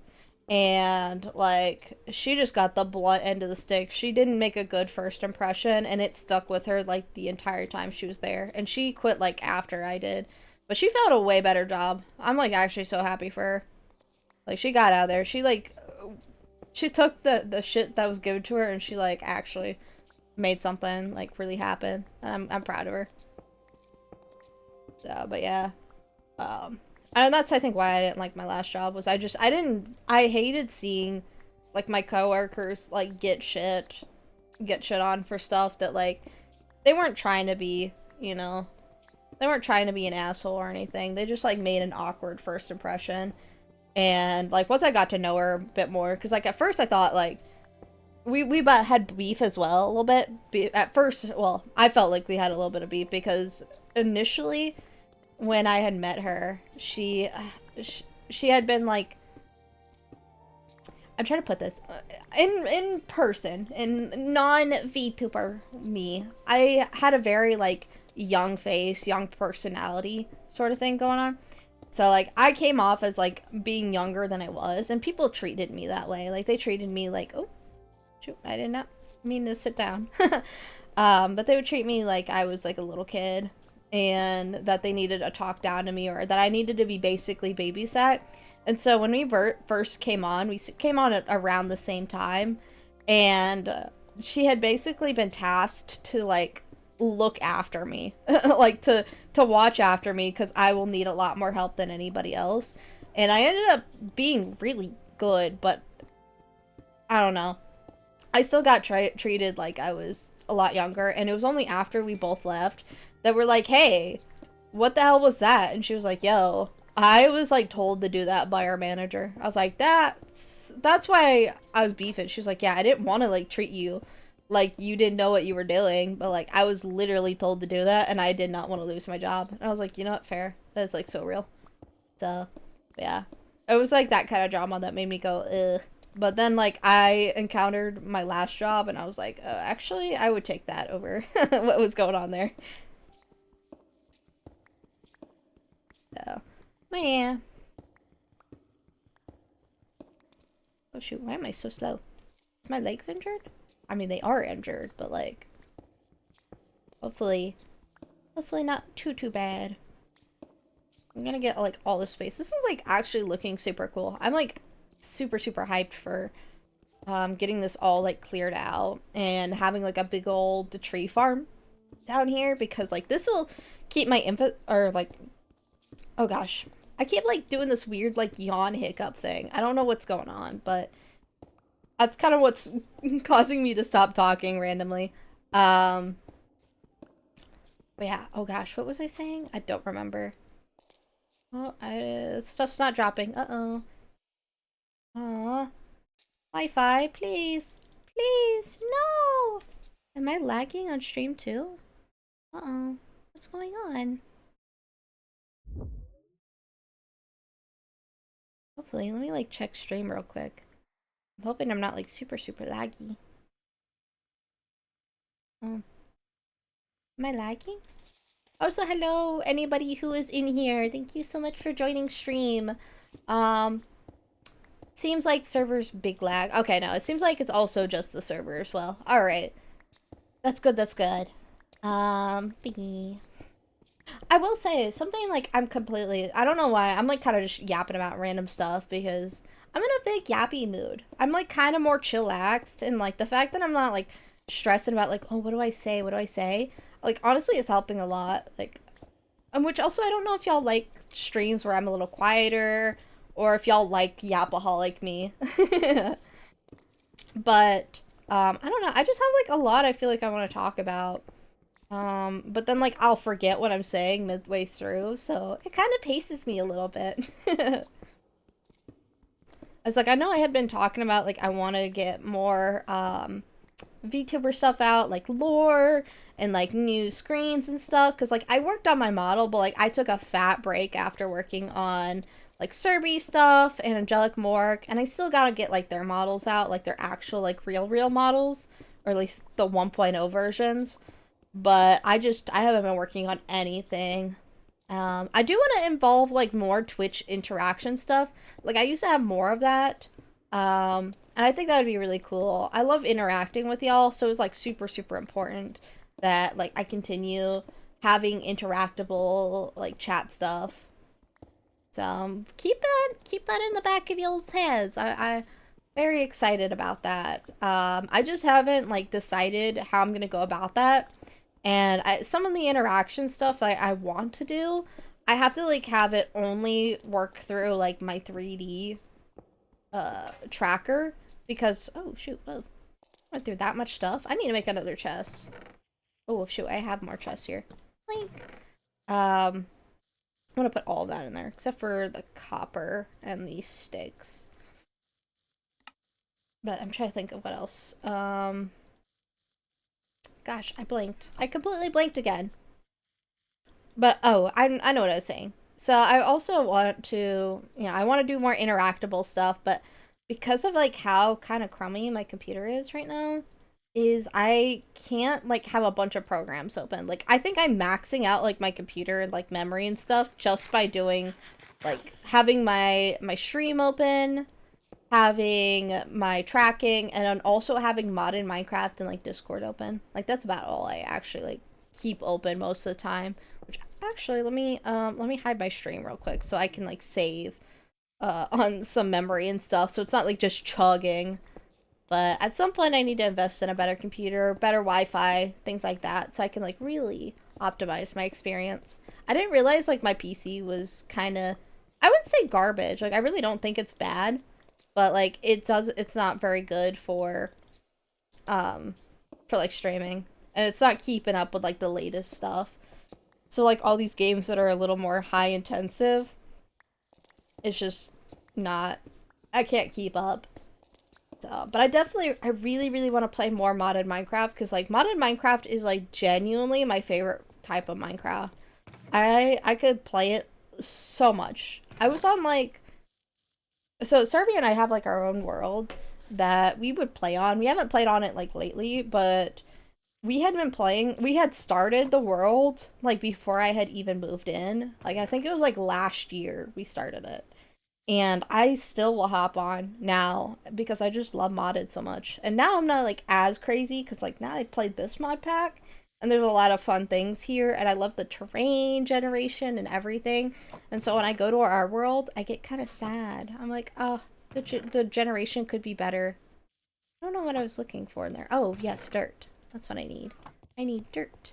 and like she just got the blunt end of the stick. She didn't make a good first impression, and it stuck with her like the entire time she was there. And she quit like after I did, but she found a way better job. I'm like actually so happy for her. Like, she got out of there. She took the shit that was given to her, and she like actually made something like really happen. I'm proud of her. So, but yeah. And that's I think why I didn't like my last job was I hated seeing like my coworkers like get shit on for stuff that like they weren't trying to be, you know. They weren't trying to be an asshole or anything. They just like made an awkward first impression. And like once I got to know her a bit more, because like at first I thought like we had beef as well a little bit. At first, well, I felt like we had a little bit of beef because initially when I had met her, she had been like, I'm trying to put this in person, in non-VTuber me. I had a very like young face, young personality sort of thing going on. So like I came off as like being younger than I was, and people treated me that way. Like they treated me like, oh, shoot, I did not mean to sit down. But they would treat me like I was like a little kid, and that they needed to talk down to me, or that I needed to be basically babysat. And so when we first came on, we came on at around the same time, and she had basically been tasked to like look after me, like to watch after me, because I will need a lot more help than anybody else. And I ended up being really good, but I don't know. I still got treated like I was a lot younger, and it was only after we both left that we're like, hey, what the hell was that? And she was like, yo, I was like told to do that by our manager. I was like, that's why I was beefing. She was like, yeah, I didn't want to like treat you like you didn't know what you were doing, but like I was literally told to do that, and I did not want to lose my job. And I was like, you know what, fair. That's like so real. So yeah, it was like that kind of drama that made me go ugh. But then like I encountered my last job, and I was like, actually I would take that over what was going on there. So but yeah. Oh shoot, why am I so slow? Is my legs injured? I mean, they are injured, but like, hopefully not too bad. I'm gonna get like all this space. This is like actually looking super cool. I'm like super hyped for getting this all like cleared out and having like a big old tree farm down here, because like this will keep my or like, oh gosh, I keep like doing this weird like yawn hiccup thing. I don't know what's going on, but that's kind of what's causing me to stop talking randomly. But yeah, oh gosh, what was I saying? I don't remember. Oh, stuff's not dropping. Uh-oh. Aw. Wi-Fi, please. Please, no! Am I lagging on stream too? Uh-oh. What's going on? Hopefully, let me like check stream real quick. I'm hoping I'm not like super laggy. Oh. Am I lagging? Also, hello, anybody who is in here. Thank you so much for joining stream. Seems like server's big lag. Okay, no, it seems like it's also just the server as well. Alright. That's good, that's good. B. I will say, something like I don't know why, I'm like kind of just yapping about random stuff because I'm in a big yappy mood. I'm like kind of more chillaxed, and like the fact that I'm not like stressing about like, oh, what do I say? What do I say? Like, honestly, it's helping a lot. Like, which also, I don't know if y'all like streams where I'm a little quieter, or if y'all like yapaholic me. But I don't know. I just have like a lot I feel like I want to talk about. But then like I'll forget what I'm saying midway through, so it kind of paces me a little bit. It's like I know I had been talking about like I want to get more VTuber stuff out, like lore and like new screens and stuff. Cause like I worked on my model, but like I took a fat break after working on like Serby stuff and Angelic Mork, and I still gotta get like their models out, like their actual like real models, or at least the 1.0 versions. But I haven't been working on anything. I do want to involve like more Twitch interaction stuff. Like I used to have more of that. And I think that would be really cool. I love interacting with y'all, so it's like super important that like I continue having interactable like chat stuff. So keep that in the back of y'all's heads. I very excited about that. I just haven't like decided how I'm gonna go about that. And some of the interaction stuff that I want to do, I have to like have it only work through like my 3D tracker, because oh shoot, oh, went through that much stuff. I need to make another chest. Oh shoot, I have more chests here. Link. I'm gonna put all of that in there except for the copper and the sticks. But I'm trying to think of what else. Gosh, I blinked. I completely blinked again. But oh, I know what I was saying. So I also want to, I want to do more interactable stuff, but because of like how kind of crummy my computer is right now, is I can't like have a bunch of programs open. Like I think I'm maxing out like my computer and like memory and stuff just by doing like having my stream open, having my tracking, and then also having mod in Minecraft and like Discord open. Like that's about all I actually like keep open most of the time. Which actually let me hide my stream real quick so I can like save on some memory and stuff, so it's not like just chugging. But at some point I need to invest in a better computer, better Wi-Fi, things like that, so I can like really optimize my experience. I didn't realize like my PC was kind of, I wouldn't say garbage. Like I really don't think it's bad, but like it's not very good for like streaming, and it's not keeping up with like the latest stuff. So like all these games that are a little more high intensive, it's just not, I can't keep up. So, but I really want to play more modded Minecraft, because like modded Minecraft is like genuinely my favorite type of Minecraft. I could play it so much. I was on like, so Serby and I have like our own world that we would play on. We haven't played on it like lately, but we had been playing, we had started the world like before I had even moved in. Like I think it was like last year we started it. And I still will hop on now because I just love modded so much. And now I'm not like as crazy because like now I played this mod pack and there's a lot of fun things here, and I love the terrain generation and everything. And so when I go to our world, I get kind of sad. I'm like, oh, the generation could be better. I don't know what I was looking for in there. Oh, yes, dirt. That's what I need. I need dirt.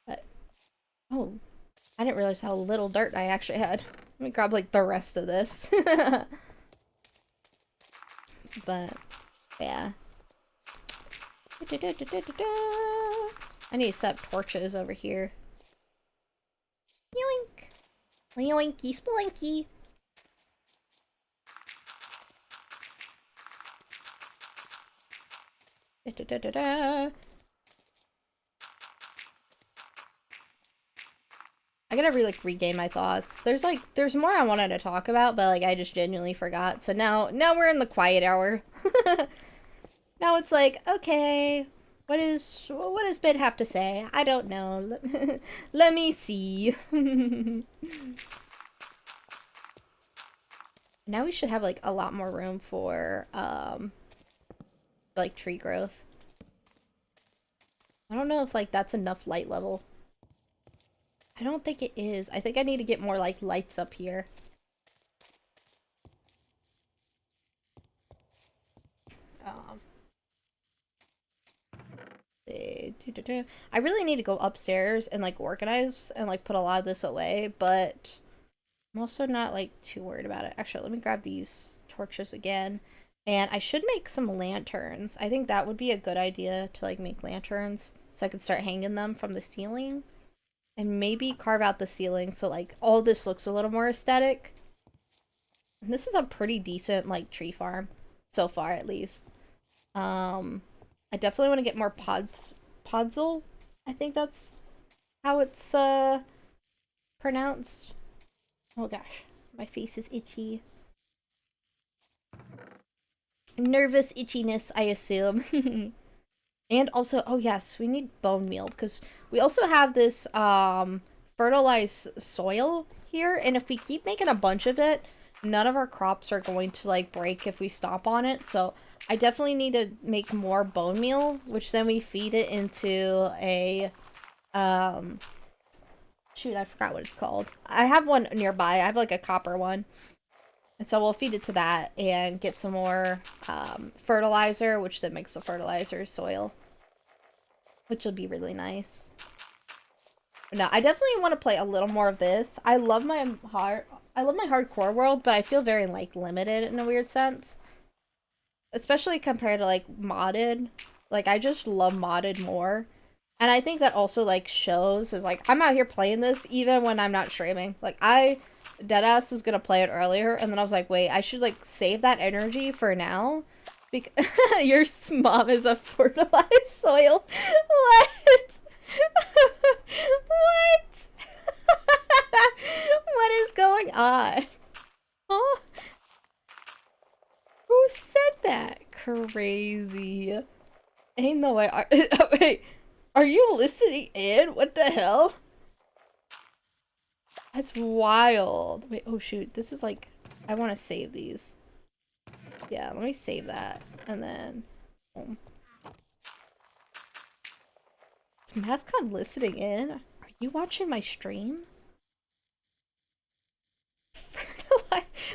But, oh, I didn't realize how little dirt I actually had. Let me grab like the rest of this. But, yeah. I need to set up torches over here. Yoink! Yoinky splinky! I gotta like regain my thoughts. There's more I wanted to talk about, but like I just genuinely forgot. So now we're in the quiet hour. Now it's like, okay, what does Bit have to say? I don't know. Let me see. Now we should have like a lot more room for like tree growth. I don't know if like that's enough light level. I don't think it is. I think I need to get more like lights up here. Um, I really need to go upstairs and like organize and like put a lot of this away, but I'm also not like too worried about it. Actually, let me grab these torches again. And I should make some lanterns. I think that would be a good idea to like make lanterns so I could start hanging them from the ceiling. And maybe carve out the ceiling so like all this looks a little more aesthetic. And this is a pretty decent like tree farm so far at least. I definitely want to get more podzol. I think that's how it's pronounced. Oh gosh, my face is itchy. Nervous itchiness, I assume. And also, oh yes, we need bone meal because we also have this fertilized soil here, and if we keep making a bunch of it, none of our crops are going to like break if we stomp on it. So I definitely need to make more bone meal, which then we feed it into a shoot, I forgot what it's called. I have one nearby. I have like a copper one. And so we'll feed it to that and get some more fertilizer, which then makes the fertilizer soil. Which will be really nice. But no, I definitely want to play a little more of this. I love my hardcore world, but I feel very like limited in a weird sense. Especially compared to like modded. Like I just love modded more. And I think that also like shows is like I'm out here playing this even when I'm not streaming. Like I deadass was gonna play it earlier and then I was like, wait, I should like save that energy for now. Because your mom is a fertilized soil. What? What? What is going on? Huh? Who said that? Crazy. Ain't no way. Wait, are you listening in? What the hell? That's wild. Wait, oh shoot. This is like, I want to save these. Yeah, let me save that. And then, boom. Is Mascot listening in? Are you watching my stream?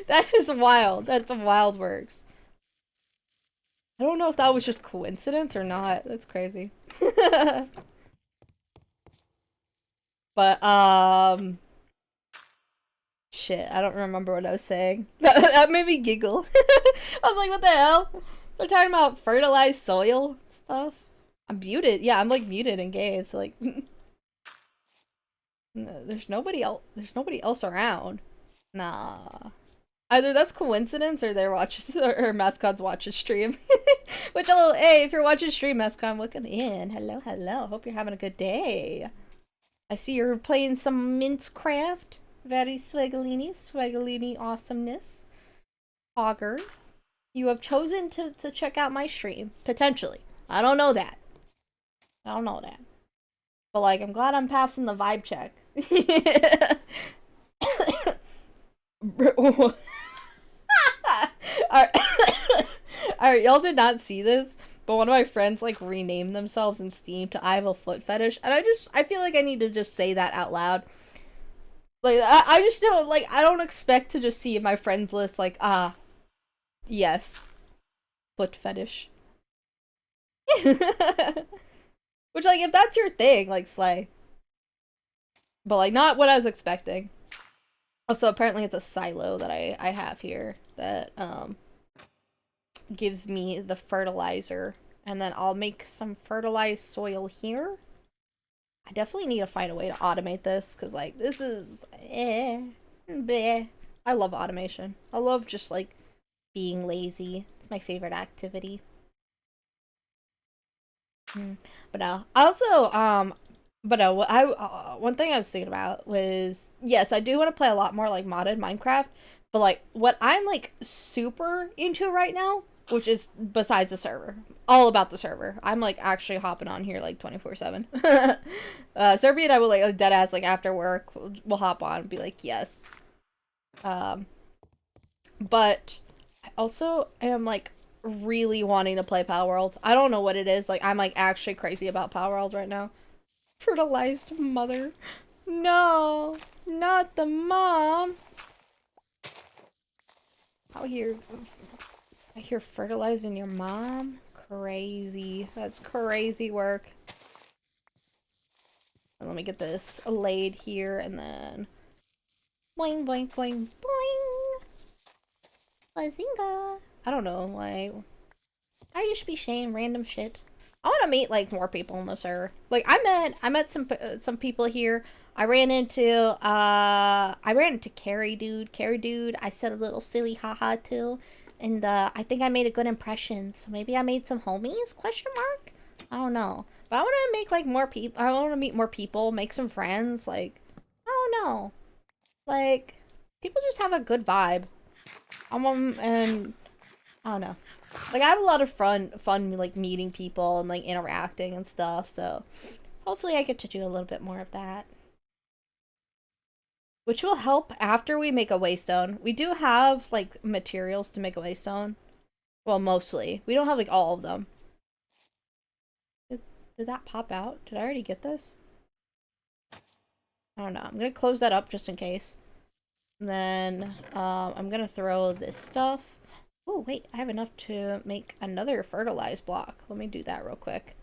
That is wild. That's wild works. I don't know if that was just coincidence or not. That's crazy. But, shit, I don't remember what I was saying. That made me giggle. I was like, what the hell? They're talking about fertilized soil stuff. I'm muted. Yeah, I'm like muted in game, so like there's nobody else around. Nah. Either that's coincidence or they're watching or Mascot's watching stream. Which oh hey, if you're watching stream, Mascot, welcome in. Hello, hello. Hope you're having a good day. I see you're playing some Minecraft. Very swaggalini awesomeness. Hoggers. You have chosen to check out my stream. Potentially. I don't know that. But like, I'm glad I'm passing the vibe check. Alright, y'all did not see this, but one of my friends like renamed themselves in Steam to I have a foot fetish, and I feel like I need to just say that out loud. Like, I just don't, like, I don't expect to just see in my friends list, like, yes, foot fetish. Which, like, if that's your thing, like, slay. But, like, not what I was expecting. Also, apparently it's a silo that I have here that, gives me the fertilizer. And then I'll make some fertilized soil here. I definitely need to find a way to automate this, because, like, this is, bleh. I love automation. I love just, like, being lazy. It's my favorite activity. But no, I also, but no, one thing I was thinking about was, yes, I do want to play a lot more, like, modded Minecraft, but, like, what I'm, like, super into right now, which is, besides the server, all about the server. I'm, like, actually hopping on here, like, 24/7. Serby and I will, like, deadass, like, after work, we'll hop on and be like, yes. But I also am, like, really wanting to play Power World. I don't know what it is. Like, I'm, like, actually crazy about Power World right now. Fertilized mother. No, not the mom. I hear fertilizing your mom. Crazy. That's crazy work. And let me get this laid here and then Boing, boing, boing, boing. Bazinga. I don't know why. I just be saying random shit. I want to meet like more people in the server. Like I met some people here. I ran into Carrie dude. I said a little silly haha to, and I think I made a good impression. So maybe I made some homies? Question mark. I don't know. But I want to make like more people. I want to meet more people, make some friends. Like I don't know. Like people just have a good vibe. And I don't know. Like, I have a lot of fun, like, meeting people and, like, interacting and stuff, so hopefully I get to do a little bit more of that. Which will help after we make a waystone. We do have, like, materials to make a waystone. Well, mostly. We don't have, like, all of them. Did that pop out? Did I already get this? I don't know. I'm gonna close that up just in case. And then, I'm gonna throw this stuff. Oh, wait, I have enough to make another fertilized block. Let me do that real quick.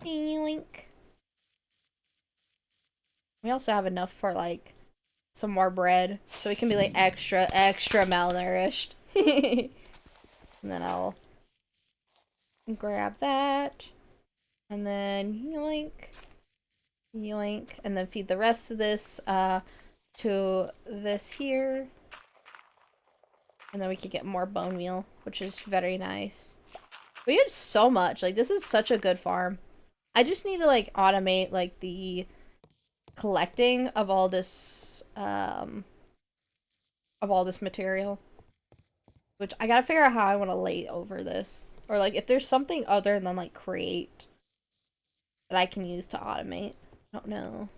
Link. We also have enough for, like, some more bread. So we can be, like, extra malnourished. And then I'll grab that. And then yoink. Yoink. And then feed the rest of this, to this here. And then we could get more bone meal, which is very nice. We had so much. Like, this is such a good farm. I just need to, like, automate, like, the collecting of all this material. Which, I gotta figure out how I want to lay over this. Or, like, if there's something other than, like, create that I can use to automate. I don't know.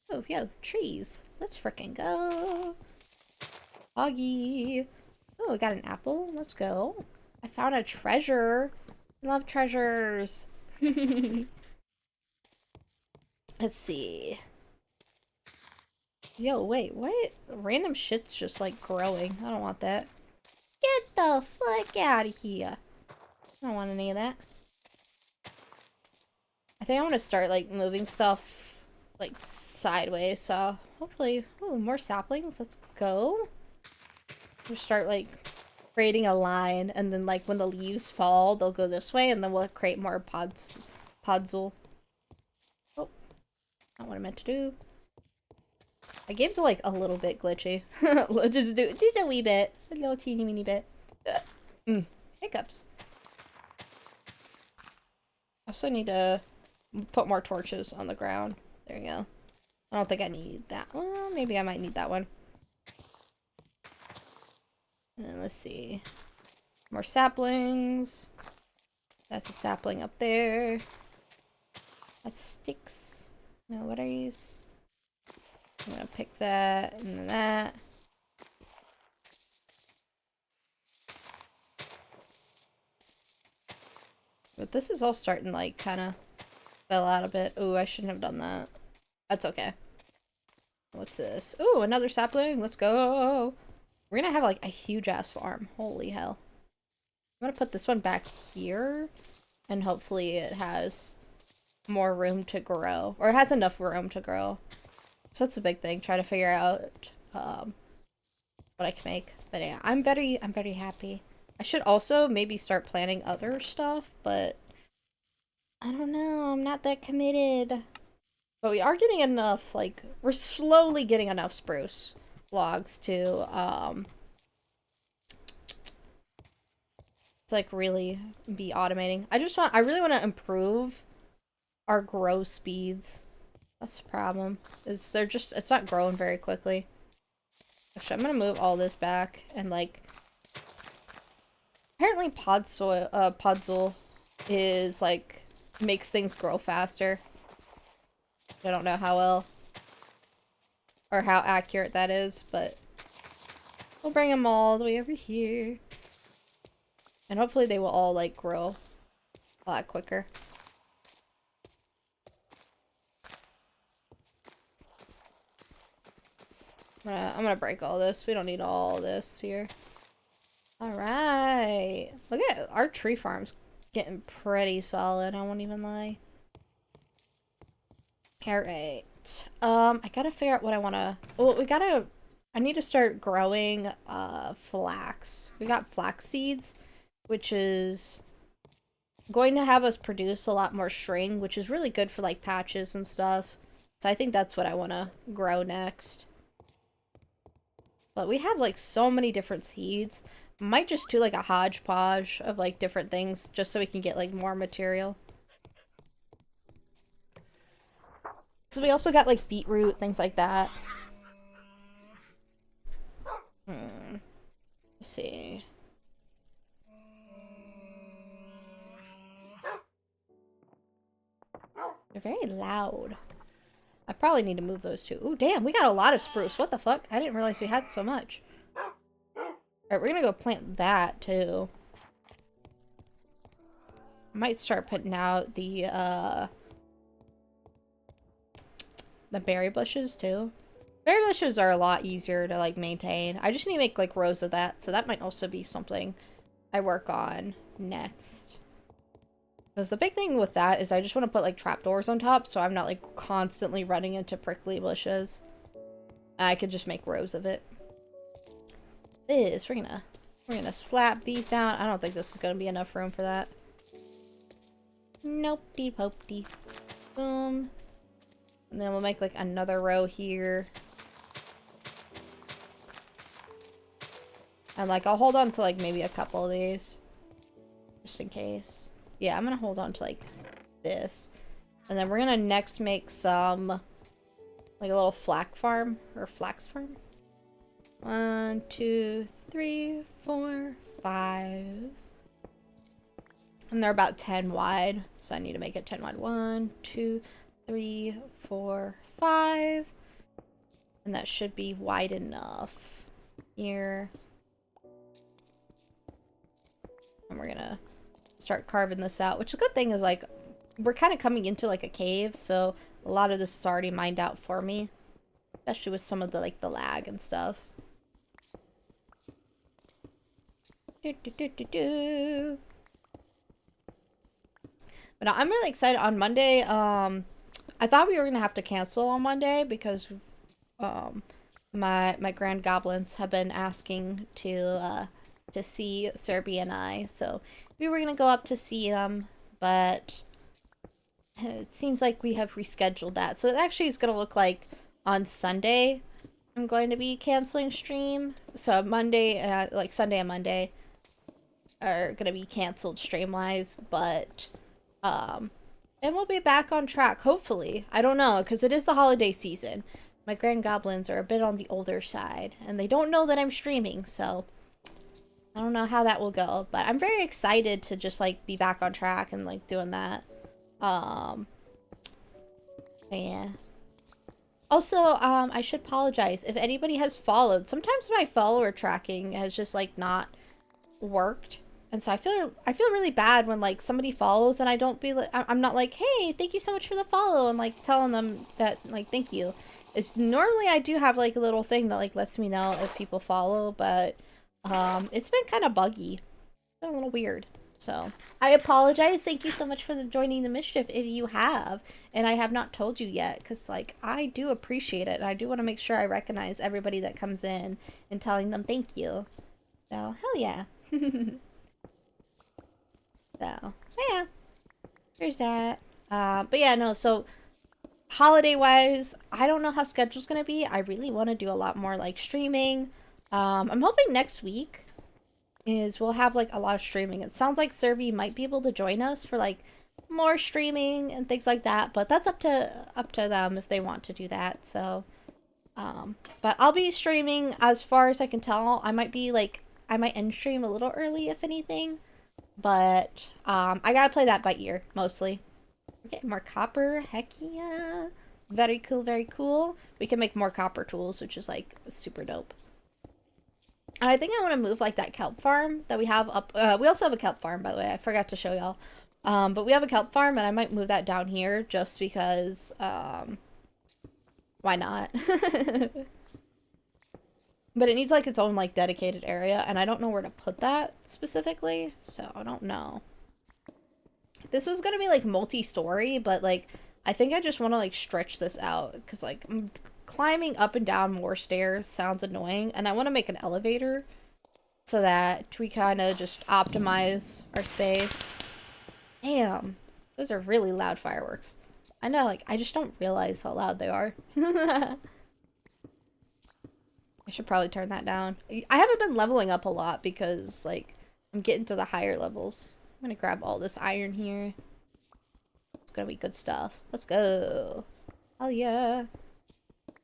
Oh, yo, trees. Let's frickin' go. Hoggy. Oh, I got an apple. Let's go. I found a treasure. I love treasures. Let's see. Yo, wait, what? Random shit's just like growing. I don't want that. Get the fuck out of here. I don't want any of that. I think I want to start like moving stuff like sideways, so hopefully. Oh, more saplings. Let's go. We'll start like creating a line, and then like when the leaves fall, they'll go this way, and then we'll create more podzol. Oh, not what I meant to do. My games are like a little bit glitchy. Let's just do just a wee bit, a little teeny weeny bit. Hiccups. I also need to put more torches on the ground. There you go. I don't think I need that. Well, maybe I might need that one. And let's see. More saplings. That's a sapling up there. That's sticks. No, what are these? I'm gonna pick that and then that. But this is all starting like kind of fell out a bit. Ooh, I shouldn't have done that. That's okay. What's this? Ooh, another sapling. Let's go. We're gonna have like a huge ass farm. Holy hell. I'm gonna put this one back here, and hopefully it has more room to grow, or it has enough room to grow. So that's a big thing. Try to figure out what I can make. But yeah, I'm very happy. I should also maybe start planning other stuff, but I don't know. I'm not that committed. But we are getting enough. Like, we're slowly getting enough spruce logs to like really be automating. I really want to improve our grow speeds. That's the problem. Is it's not growing very quickly. Actually, I'm gonna move all this back and like apparently podzol is like makes things grow faster. I don't know how well or how accurate that is, but we'll bring them all the way over here. And hopefully they will all, like, grow a lot quicker. I'm gonna break all this. We don't need all this here. Alright. Look at our tree farm's getting pretty solid, I won't even lie. Alright. I gotta figure out what I wanna... Well, we gotta I need to start growing flax. We got flax seeds, which is going to have us produce a lot more string, which is really good for like patches and stuff. So I think that's what I want to grow next. But we have like so many different seeds. Might just do like a hodgepodge of like different things just so we can get like more material. Because we also got like beetroot, things like that. Let's see. They're very loud. I probably need to move those two. Ooh, damn, we got a lot of spruce. What the fuck? I didn't realize we had so much. Alright, we're gonna go plant that, too. I might start putting out the berry bushes, too. Berry bushes are a lot easier to, like, maintain. I just need to make, like, rows of that, so that might also be something I work on next. Because the big thing with that is I just want to put, like, trapdoors on top, so I'm not, like, constantly running into prickly bushes. I could just make rows of it. We're gonna slap these down. I don't think this is gonna be enough room for that. Nope-de-pope-de. Boom. And then we'll make, like, another row here. And, like, I'll hold on to, like, maybe a couple of these. Just in case. Yeah, I'm gonna hold on to, like, this. And then we're gonna next make some, like, a little flax farm. 1, 2, 3, 4, 5. And they're about 10 wide. So I need to make it 10 wide. 1, 2, 3, 4, 5. And that should be wide enough. Here. And we're gonna start carving this out, which the good thing is, like, we're kind of coming into like a cave, so a lot of this is already mined out for me, especially with some of the like the lag and stuff. But no, I'm really excited. On Monday, I thought we were gonna have to cancel on Monday because my grand goblins have been asking to see Serby and I, so we were gonna go up to see them, but it seems like we have rescheduled that. So it actually is gonna look like on Sunday I'm going to be canceling stream. So Monday, like Sunday and Monday are gonna be canceled stream-wise, but then we'll be back on track, hopefully. I don't know, because it is the holiday season. My grand goblins are a bit on the older side, and they don't know that I'm streaming, so I don't know how that will go, but I'm very excited to just, like, be back on track and, like, doing that. Yeah. Also, I should apologize if anybody has followed. Sometimes my follower tracking has just, like, not worked. And so I feel really bad when, like, somebody follows and I don't be like, I'm not like, hey, thank you so much for the follow, and, like, telling them that, like, thank you. It's normally I do have, like, a little thing that, like, lets me know if people follow, but it's been kind of buggy. It's been a little weird. So, I apologize. Thank you so much for joining the mischief if you have. And I have not told you yet, because, like, I do appreciate it. And I do want to make sure I recognize everybody that comes in and telling them thank you. So, hell yeah. So, yeah. There's that. But yeah, no, so holiday-wise, I don't know how schedule's gonna be. I really want to do a lot more, like, streaming. I'm hoping next week we'll have, like, a lot of streaming. It sounds like Serby might be able to join us for, like, more streaming and things like that, but that's up to them if they want to do that. So, but I'll be streaming as far as I can tell. I might end stream a little early, if anything, but, I gotta play that by ear, mostly. We're getting more copper. Heck yeah. Very cool, very cool. We can make more copper tools, which is, like, super dope. And I think I want to move, like, that kelp farm that we have up. We also have a kelp farm, by the way. I forgot to show y'all. But we have a kelp farm, and I might move that down here just because, why not? But it needs, like, its own, like, dedicated area, and I don't know where to put that specifically, so I don't know. This was gonna be, like, multi-story, but, like, I think I just want to, like, stretch this out, because, like, climbing up and down more stairs sounds annoying, and I want to make an elevator so that we kind of just optimize our space. Damn, those are really loud fireworks. I know, like, I just don't realize how loud they are. I should probably turn that down. I haven't been leveling up a lot because, like, I'm getting to the higher levels. I'm gonna grab all this iron here. It's gonna be good stuff. Let's go. Hell yeah.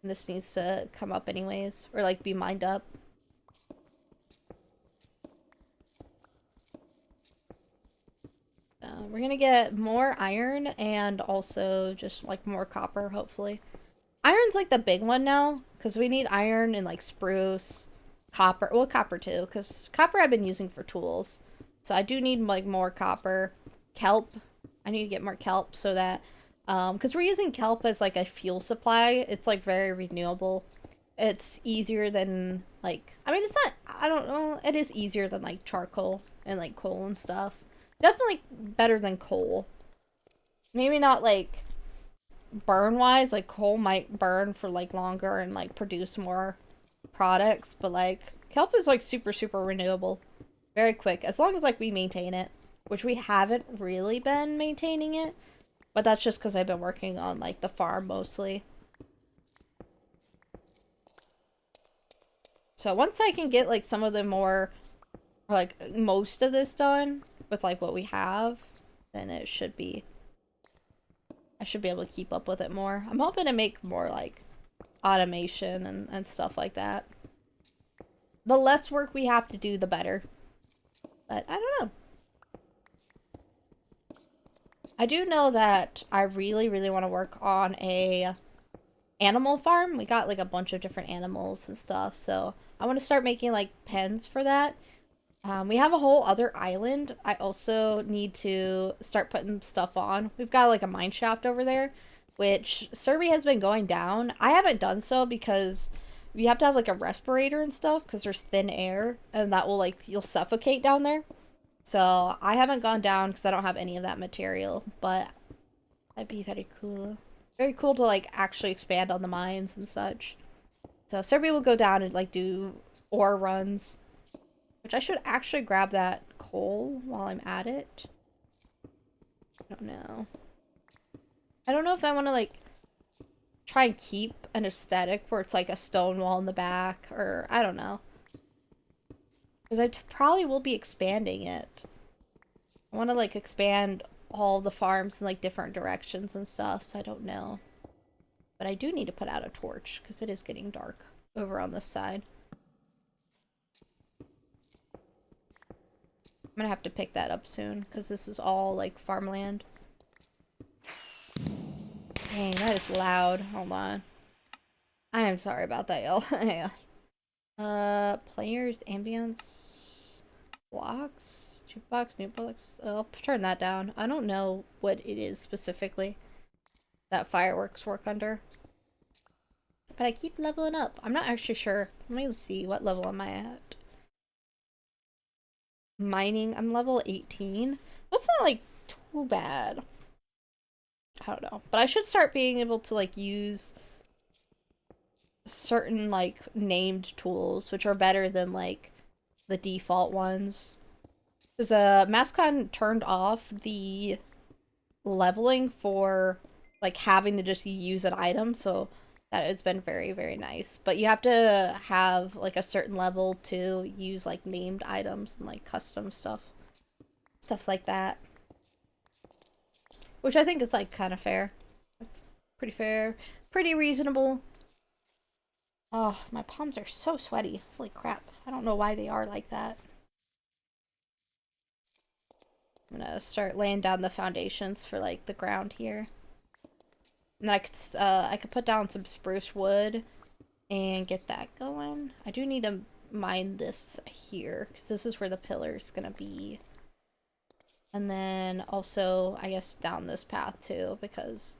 And this needs to come up anyways, or, like, be mined up. We're gonna get more iron and also just, like, more copper, hopefully. Iron's, like, the big one now, because we need iron and, like, spruce, copper. Well, copper, too, because copper I've been using for tools. So I do need, like, more copper. Kelp. I need to get more kelp so that, because we're using kelp as, like, a fuel supply. It's, like, very renewable. It's easier than, like, I mean, it's not, I don't know, it is easier than, like, charcoal and, like, coal and stuff. Definitely better than coal. Maybe not, like, burn-wise. Like, coal might burn for, like, longer and, like, produce more products. But, like, kelp is, like, super, super renewable. Very quick. As long as, like, we maintain it. Which we haven't really been maintaining it. But that's just because I've been working on, like, the farm mostly. So once I can get, like, some of the more, like, most of this done with, like, what we have, then it should be, I should be able to keep up with it more. I'm hoping to make more, like, automation and stuff like that. The less work we have to do, the better. But I don't know. I do know that I really, really want to work on a animal farm. We got, like, a bunch of different animals and stuff, so I want to start making, like, pens for that. We have a whole other island. I also need to start putting stuff on. We've got, like, a mine shaft over there, which Serby has been going down. I haven't done so because you have to have, like, a respirator and stuff because there's thin air, and that will, like, you'll suffocate down there. So I haven't gone down because I don't have any of that material, but that'd be very cool. Very cool to, like, actually expand on the mines and such. So Serby will go down and, like, do ore runs. Which I should actually grab that coal while I'm at it. I don't know. I don't know if I want to, like, try and keep an aesthetic where it's, like, a stone wall in the back, or I don't know. Because I probably will be expanding it. I want to, like, expand all the farms in, like, different directions and stuff, so I don't know. But I do need to put out a torch, because it is getting dark over on this side. I'm gonna have to pick that up soon, because this is all, like, farmland. Dang, that is loud. Hold on. I am sorry about that, y'all. Hang on. Players, ambience, blocks, jukebox, new blocks. I'll turn that down. I don't know what it is specifically that fireworks work under. But I keep leveling up. I'm not actually sure. Let me see, what level am I at? Mining, I'm level 18. That's not, like, too bad. I don't know. But I should start being able to, like, use certain, like, named tools, which are better than, like, the default ones. Because Mascon turned off the leveling for, like, having to just use an item, so that has been very, very nice. But you have to have, like, a certain level to use, like, named items and, like, custom stuff. Stuff like that. Which I think is, like, kind of fair. Pretty fair. Pretty reasonable. Oh, my palms are so sweaty. Holy crap. I don't know why they are like that. I'm gonna start laying down the foundations for, like, the ground here. And then I could put down some spruce wood and get that going. I do need to mine this here, because this is where the pillar's gonna be. And then also, I guess, down this path too, because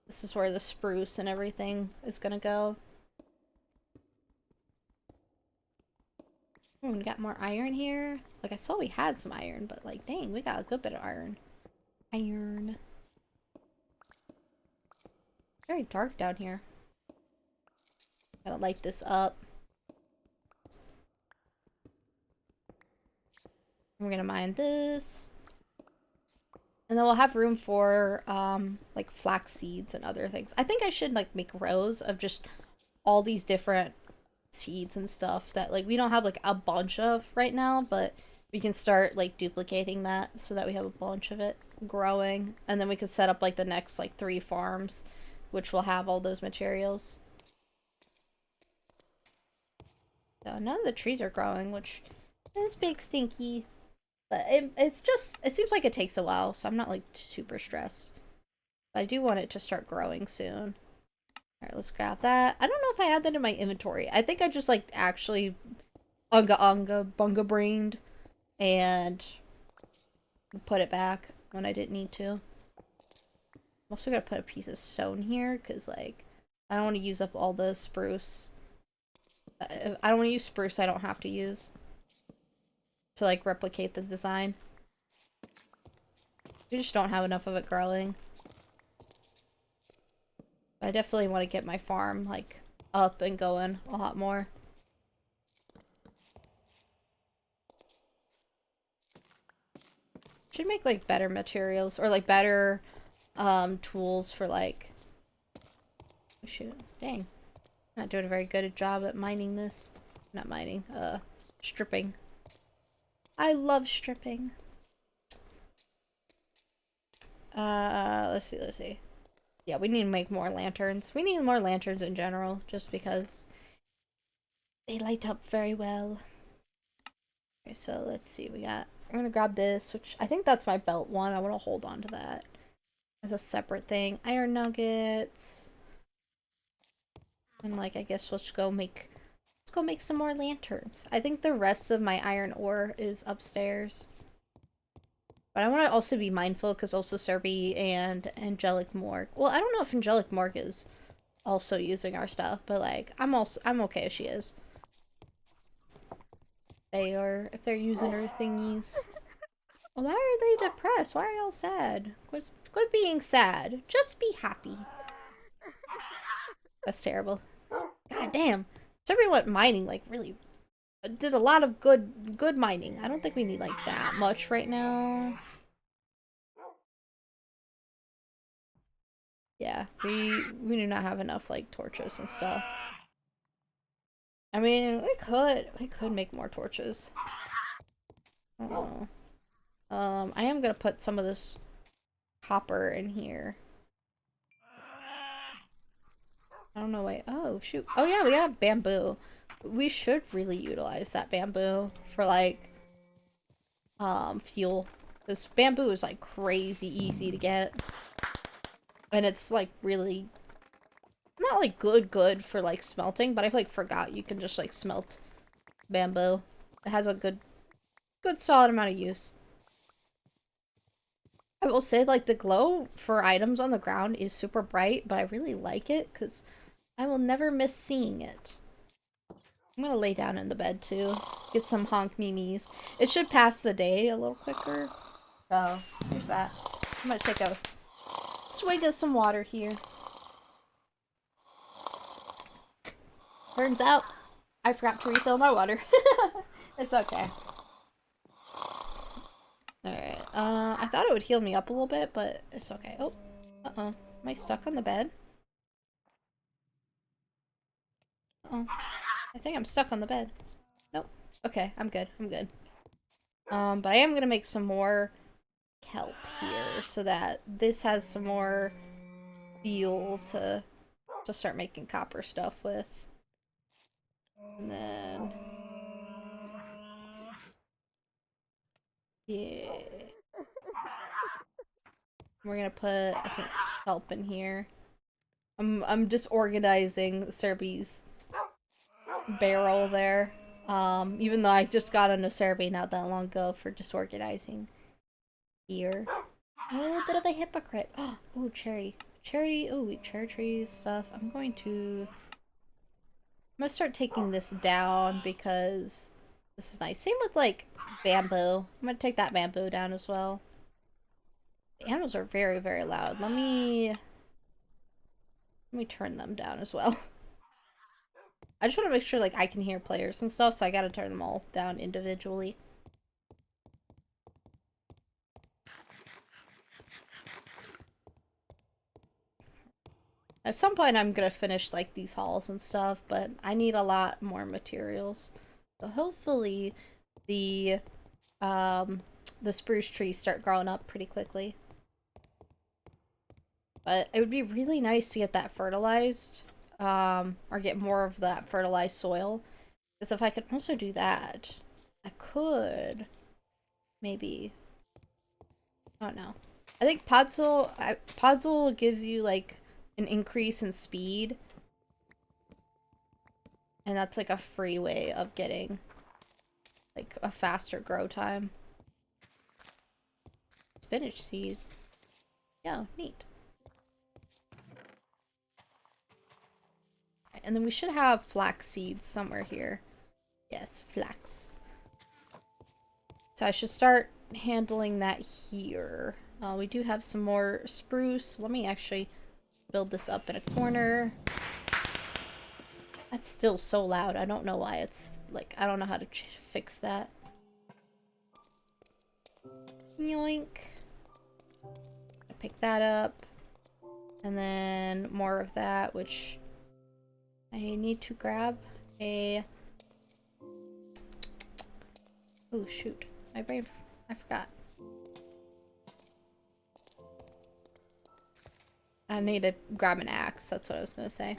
this is where the spruce and everything is gonna go. Oh, we got more iron here. Like, I saw we had some iron, but, like, dang, we got a good bit of iron. Iron. Very dark down here. Gotta light this up. We're gonna mine this. And then we'll have room for, like, flax seeds and other things. I think I should, like, make rows of just all these different seeds and stuff that, like, we don't have, like, a bunch of right now, but we can start, like, duplicating that so that we have a bunch of it growing. And then we could set up, like, the next, like, 3 farms, which will have all those materials. So none of the trees are growing, which is big stinky. But it's just, it seems like it takes a while, so I'm not, like, super stressed. But I do want it to start growing soon. Alright, let's grab that. I don't know if I had that in my inventory. I think I just, like, actually bunga brained and put it back when I didn't need to. I'm also gonna put a piece of stone here, because, like, I don't want to use up all the spruce. I don't want to use spruce I don't have to use to, like, replicate the design. We just don't have enough of it growing. I definitely want to get my farm, like, up and going a lot more. Should make, like, better materials, or, like, better, tools for, like... Oh, shoot. Dang. Not doing a very good job at mining this. Not mining, stripping. I love stripping. Let's see. Yeah, we need to make more lanterns. We need more lanterns in general, just because they light up very well. Okay, so let's see, I'm gonna grab this, which I think that's my belt one. I want to hold on to that as a separate thing. Iron nuggets. And, like, I guess let's go make some more lanterns. I think the rest of my iron ore is upstairs. But I want to also be mindful, because also Serby and Angelic Morgue. Well, I don't know if Angelic Morgue is also using our stuff, but, like, I'm okay if she is. If they're using her thingies. Well, why are they depressed? Why are y'all sad? Quit being sad. Just be happy. That's terrible. God damn. Serby went mining, like, really did a lot of good mining. I don't think we need, like, that much right now. Yeah, we do not have enough, like, torches and stuff. I mean, we could make more torches. I don't know. I am gonna put some of this copper in here. I don't know, wait. Oh, shoot. Oh, yeah, we have bamboo. We should really utilize that bamboo for, like, fuel. Because bamboo is, like, crazy easy to get. And it's, like, really... not, like, good for, like, smelting, but I, like, forgot you can just, like, smelt bamboo. It has a good solid amount of use. I will say, like, the glow for items on the ground is super bright, but I really like it, because I will never miss seeing it. I'm gonna lay down in the bed, too. Get some honk memes. It should pass the day a little quicker. So, there's that. I'm gonna take a swig of some water here. Turns out, I forgot to refill my water. It's okay. Alright, I thought it would heal me up a little bit, but it's okay. Oh, uh-oh. Am I stuck on the bed? Uh-oh. I think I'm stuck on the bed. Nope. Okay, I'm good. But I am gonna make some more kelp here, so that this has some more fuel to start making copper stuff with. And then... yeah. We're gonna put, I think, kelp in here. I'm disorganizing Serby's barrel there. Even though I just got on a Serby not that long ago for disorganizing here. I'm a little bit of a hypocrite. Oh, cherry. Oh, cherry trees stuff. I'm gonna start taking this down because this is nice. Same with, like, bamboo. I'm gonna take that bamboo down as well. The animals are very, very loud. Let me turn them down as well. I just want to make sure like I can hear players and stuff, so I gotta turn them all down individually. At some point I'm gonna finish like these halls and stuff, but I need a lot more materials. So hopefully the spruce trees start growing up pretty quickly. But it would be really nice to get that fertilized, or get more of that fertilized soil. Because if I could also do that, I could maybe, I don't know. I think Podzol gives you like an increase in speed, and that's like a free way of getting like a faster grow time. Spinach seed. Yeah, neat. And then we should have flax seeds somewhere here. Yes, flax. So I should start handling that here. We do have some more spruce. Let me actually build this up in a corner. That's still so loud. I don't know why it's like, I don't know how to fix that. Yoink. Pick that up. And then more of that, which I need to grab a... Oh shoot. My brain... I forgot. I need to grab an axe. That's what I was gonna say.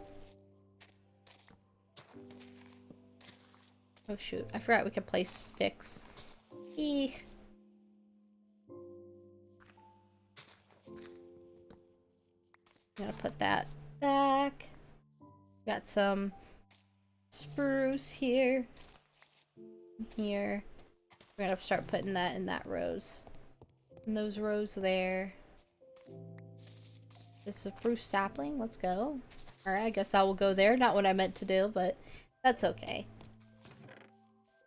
Oh shoot. I forgot we could place sticks. Eek. I'm gonna put that back. Got some spruce here. Here. We're gonna start putting that in that rows. And those rows there. This is a spruce sapling. Let's go. Alright, I guess that will go there. Not what I meant to do, but that's okay.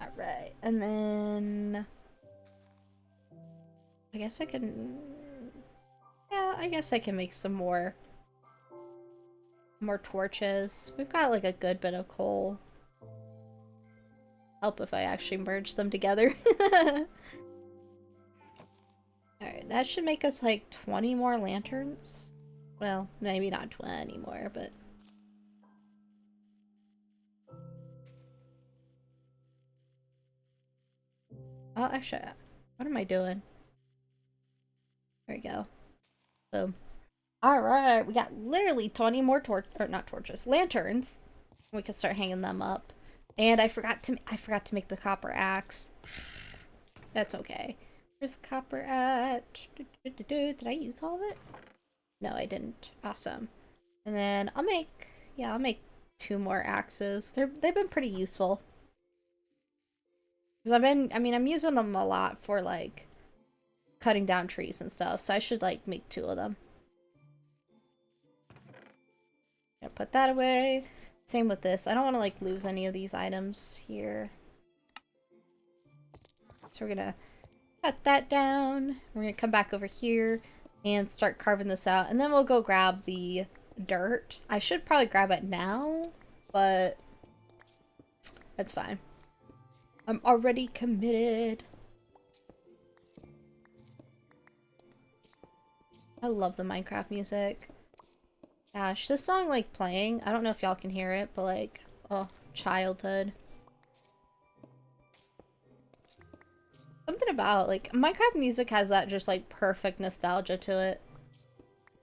Alright, and then... I guess I can... Yeah, I guess I can make some more torches. We've got like a good bit of coal. Help if I actually merge them together. Alright, that should make us like 20 more lanterns. Well, maybe not 20 more, but... Oh, actually, what am I doing? There we go. Boom. Alright, we got literally 20 more lanterns. We can start hanging them up. And I forgot to make the copper axe. That's okay. Where's the copper at? Did I use all of it? No, I didn't. Awesome. And then I'll make 2 more axes. They've been pretty useful. Because I'm using them a lot for like cutting down trees and stuff, so I should like make 2 of them. Gonna put that away. Same with this. I don't want to like lose any of these items here. So we're gonna cut that down. We're gonna come back over here and start carving this out, and then we'll go grab the dirt. I should probably grab it now, but that's fine. I'm already committed. I love the Minecraft music. Gosh, this song like playing, I don't know if y'all can hear it, but like, oh, childhood. Something about like Minecraft music has that just like perfect nostalgia to it.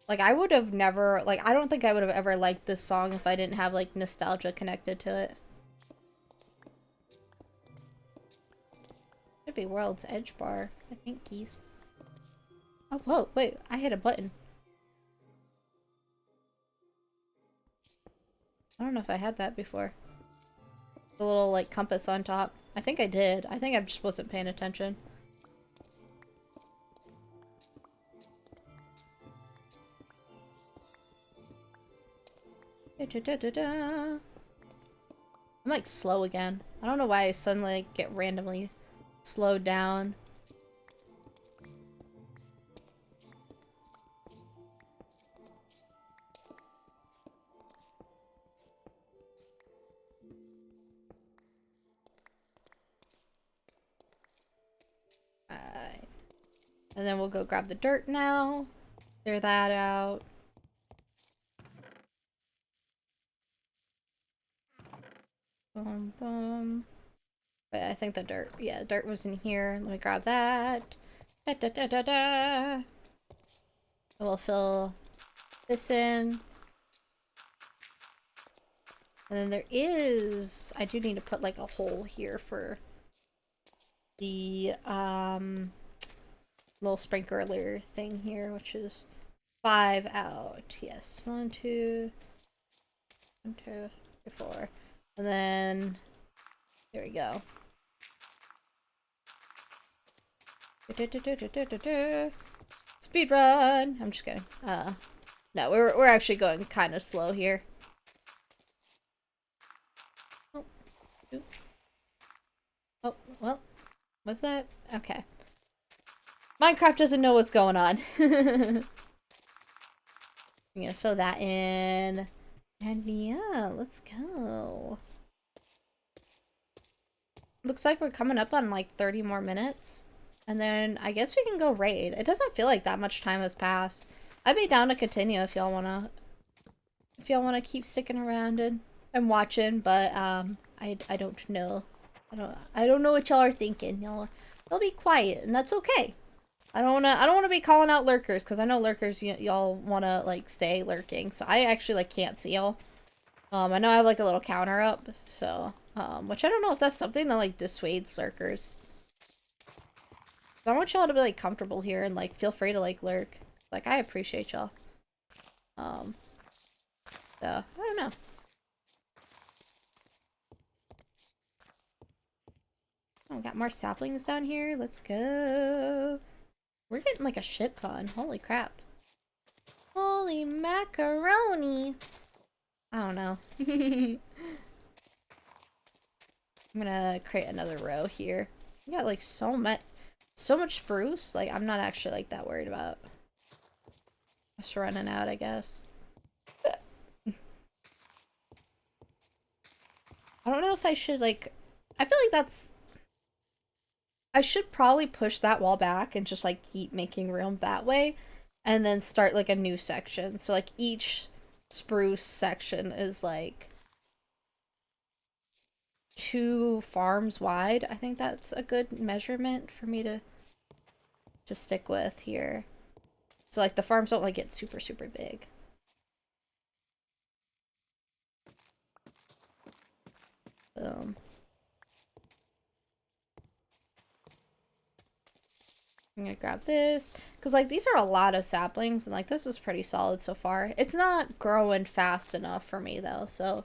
Like I would have never, like I don't think I would have ever liked this song if I didn't have like nostalgia connected to it. Should be World's Edge Bar, I think, keys. Oh, whoa, wait, I hit a button. I don't know if I had that before. The little, like, compass on top. I think I did. I think I just wasn't paying attention. I'm, like, slow again. I don't know why I suddenly like, get randomly slowed down. And then we'll go grab the dirt now. Clear that out. Boom, boom. Wait, I think the dirt, yeah, dirt was in here. Let me grab that. Da da da da da. We'll fill this in. And then there is, I do need to put like a hole here for the little sprinkler thing here, which is 5 out. Yes, 1, 2, 1, 2, 3, 4. And then there we go. Speed run. I'm just kidding. No, we're actually going kind of slow here. Oh, oh, well, what's that? Okay. Minecraft doesn't know what's going on. I'm gonna fill that in. And yeah, let's go. Looks like we're coming up on like 30 more minutes. And then I guess we can go raid. It doesn't feel like that much time has passed. I'd be down to continue if y'all wanna keep sticking around and watching, but I don't know. I don't know what y'all are thinking. Y'all be quiet, and that's okay. I don't wanna be calling out lurkers, because I know lurkers y'all wanna like stay lurking. So I actually like can't see y'all. I know I have like a little counter up, so which I don't know if that's something that like dissuades lurkers. I want y'all to be like comfortable here and like feel free to like lurk. Like I appreciate y'all. So I don't know. Oh, we got more saplings down here. Let's go. We're getting like a shit ton. Holy crap. Holy macaroni. I don't know. I'm gonna create another row here. We got like so much spruce. Like I'm not actually like that worried about us running out, I guess. I don't know if I should like, I feel like I should probably push that wall back and just like keep making room that way and then start like a new section. So like each spruce section is like 2 farms wide. I think that's a good measurement for me to stick with here. So like the farms don't like get super big. Boom. I'm gonna grab this because like these are a lot of saplings and like this is pretty solid so far. It's not growing fast enough for me though, so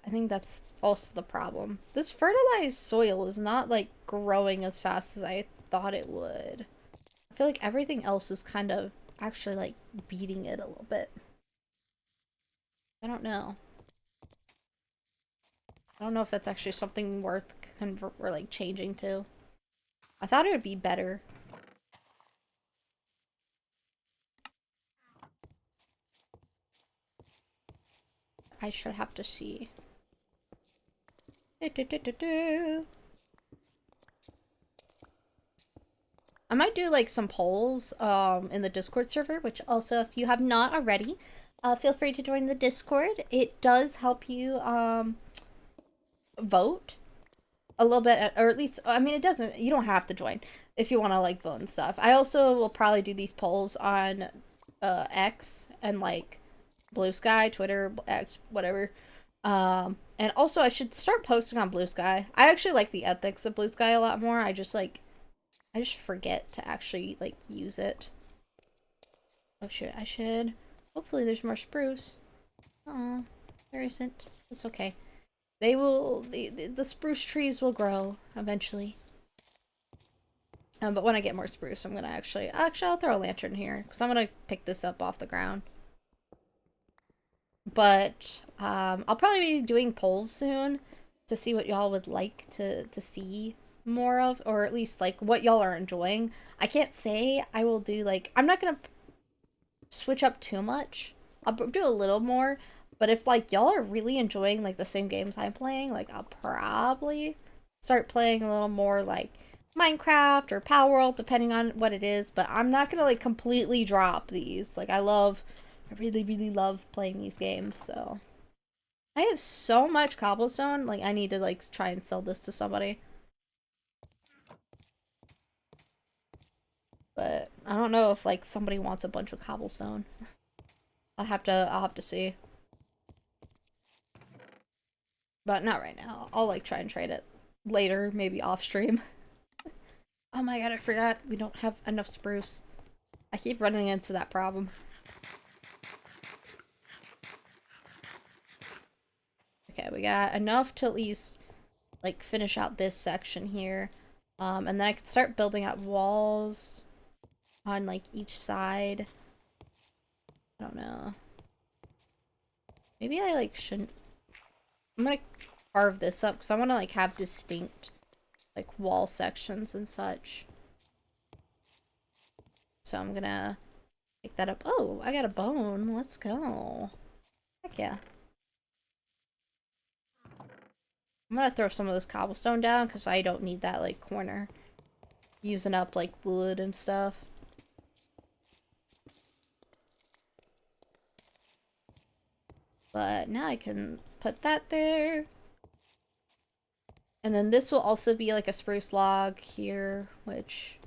I think that's also the problem. This fertilized soil is not like growing as fast as I thought it would. I feel like everything else is kind of actually like beating it a little bit. I don't know. I don't know if that's actually something worth or like changing to. I thought it would be better. I should have to see. I might do like some polls in the Discord server, which also if you have not already, feel free to join the Discord. It does help you vote a little bit, or at least, I mean, it doesn't, you don't have to join if you want to like vote and stuff. I also will probably do these polls on X and like Bluesky, Twitter, X, whatever. And also I should start posting on Bluesky. I actually like the ethics of Bluesky a lot more. I just forget to actually like use it. Oh shit, I should. Hopefully there's more spruce. Oh, there isn't. It's okay. They will, the spruce trees will grow eventually. But when I get more spruce, I'm gonna actually I'll throw a lantern here because I'm gonna pick this up off the ground. But I'll probably be doing polls soon to see what y'all would like to see more of, or at least like what y'all are enjoying. I can't say I will do like, I'm not gonna switch up too much. I'll do a little more, but if like y'all are really enjoying like the same games I'm playing, like I'll probably start playing a little more like Minecraft or Power World, depending on what it is, but I'm not gonna like completely drop these. Like I really, really love playing these games, so. I have so much cobblestone, like I need to like try and sell this to somebody. But I don't know if like somebody wants a bunch of cobblestone. I'll have to see. But not right now. I'll like try and trade it later, maybe off stream. Oh my god, I forgot we don't have enough spruce. I keep running into that problem. Okay, we got enough to at least like finish out this section here. And then I can start building out walls on like each side. I don't know. Maybe I like shouldn't. I'm gonna carve this up because I want to like have distinct like wall sections and such. So I'm gonna pick that up. Oh, I got a bone. Let's go. Heck yeah. I'm gonna throw some of this cobblestone down because I don't need that like corner. Using up like wood and stuff. But now I can put that there. And then this will also be like a spruce log here, which...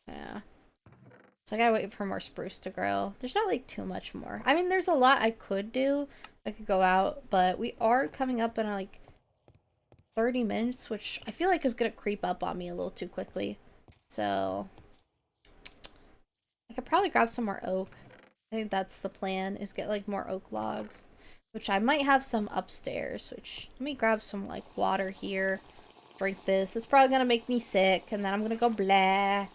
yeah. So I gotta wait for more spruce to grow. There's not like too much more. I mean, there's a lot I could do. I could go out, but we are coming up in like 30 minutes, which I feel like is gonna creep up on me a little too quickly. So I could probably grab some more oak. I think that's the plan, is get like more oak logs. Which I might have some upstairs, which let me grab some like water here. Drink this. It's probably gonna make me sick, and then I'm gonna go blah.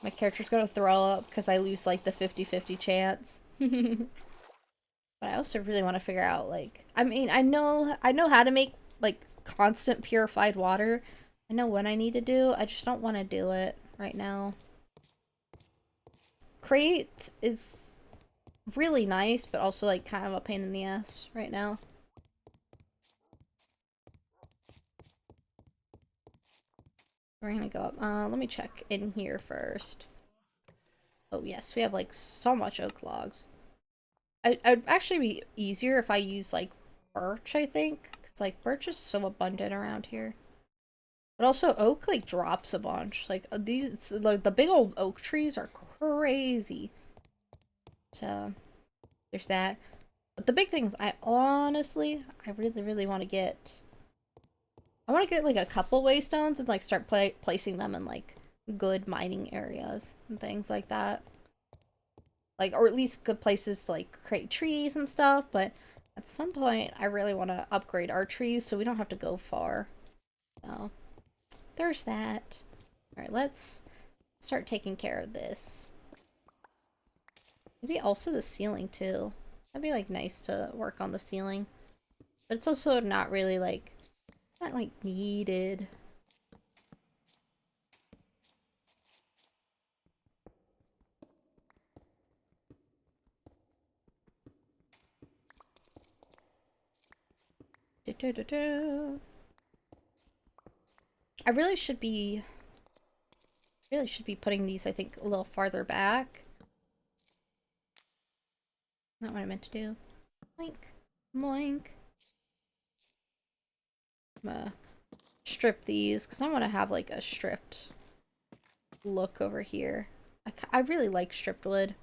My character's gonna throw up because I lose like the 50-50 chance. But I also really want to figure out like I mean I know how to make like constant purified water. I know what I need to do. I just don't want to do it right now. Crate is really nice, but also like kind of a pain in the ass right now. We're gonna go up. Let me check in here first. Oh yes, we have like so much oak logs. I'd actually be easier if I use like birch, I think. Because like birch is so abundant around here. But also oak like drops a bunch. Like these, like the big old oak trees are crazy. So there's that. But the big thing is I really, really want to get... I want to get like a couple waystones and like start placing them in like good mining areas and things like that. Like, or at least good places to like create trees and stuff, but at some point I really want to upgrade our trees so we don't have to go far. So there's that. Alright, let's start taking care of this. Maybe also the ceiling too. That'd be like nice to work on the ceiling. But it's also not really like, not like needed. I really should be putting these, I think, a little farther back. Not what I meant to do. Moink. Moink. I'm gonna strip these, because I want to have, like, a stripped look over here. I really like stripped wood.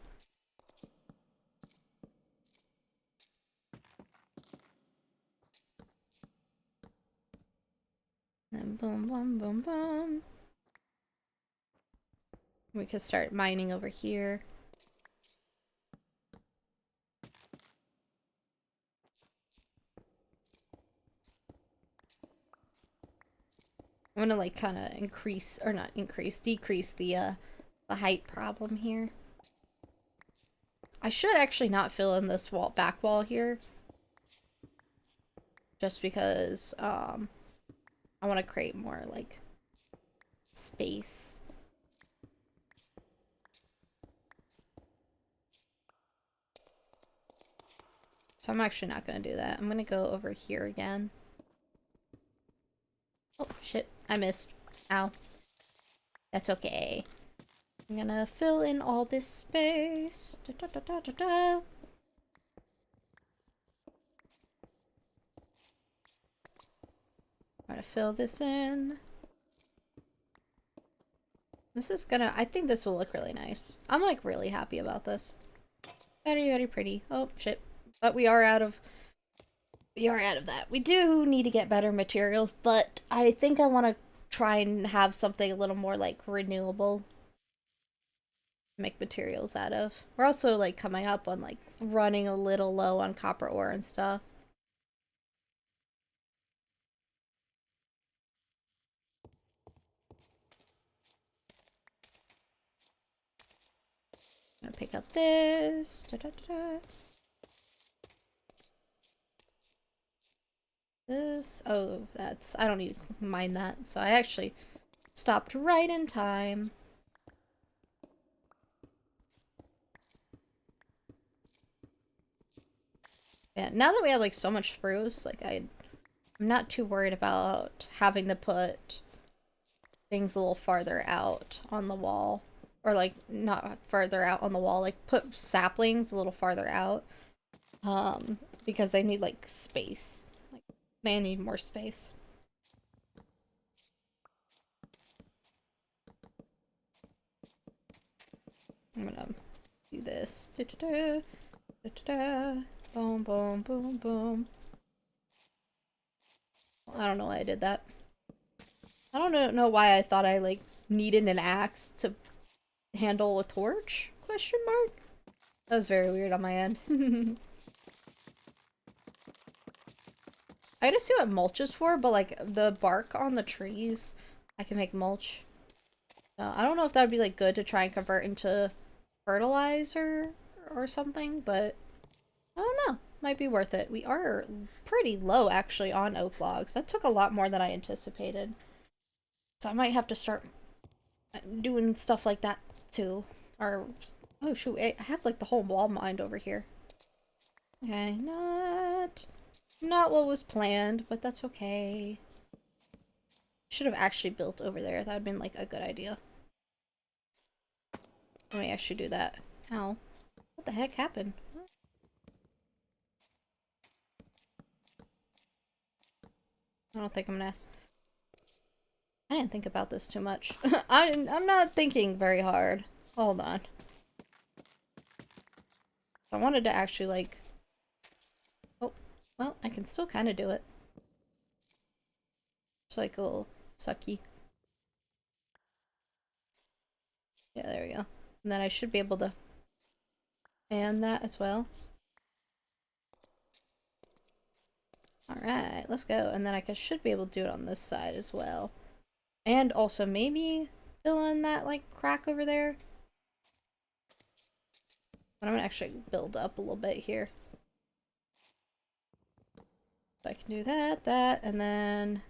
And then boom, boom, boom, boom. We could start mining over here. I'm gonna like kind of increase, or not increase, decrease the height problem here. I should actually not fill in this back wall here. Just because, I want to create more, like, space. So I'm actually not gonna do that. I'm gonna go over here again. Oh, shit. I missed. Ow. That's okay. I'm gonna fill in all this space. Da, da, da, da, da, da. I'm gonna fill this in. This is gonna, I think this will look really nice. I'm like really happy about this. Very, very pretty. Oh, shit. But we are out of that. We do need to get better materials, but I think I want to try and have something a little more like renewable to make materials out of. We're also like coming up on like running a little low on copper ore and stuff. I'm gonna pick up this. Da, da, da, da. This. Oh, that's. I don't need to mine that. So I actually stopped right in time. Yeah, now that we have like so much spruce, like I'm not too worried about having to put things a little farther out on the wall. Or like not farther out on the wall, like put saplings a little farther out. Because they need like space. Like they need more space. I'm gonna do this. Da, da, da, da, da, da. Boom, boom, boom, boom. I don't know why I did that. I don't know why I thought I like needed an axe to handle a torch? Question mark? That was very weird on my end. I gotta see what mulch is for, but like the bark on the trees, I can make mulch. I don't know if that would be like good to try and convert into fertilizer or something, but I don't know. Might be worth it. We are pretty low actually on oak logs. That took a lot more than I anticipated. So I might have to start doing stuff like that too. Or, oh shoot, I have like the whole wall mined over here. Okay, not what was planned, but that's okay. Should have actually built over there. That would have been like a good idea. Let me actually do that. Ow. What the heck happened? I don't think I'm gonna... I didn't think about this too much. I'm not thinking very hard. Hold on. I wanted to actually like... Oh, well, I can still kind of do it. It's like a little sucky. Yeah, there we go. And then I should be able to fan that as well. Alright, let's go. And then I should be able to do it on this side as well. And also maybe fill in that like crack over there. But I'm gonna actually build up a little bit here. So I can do that, and then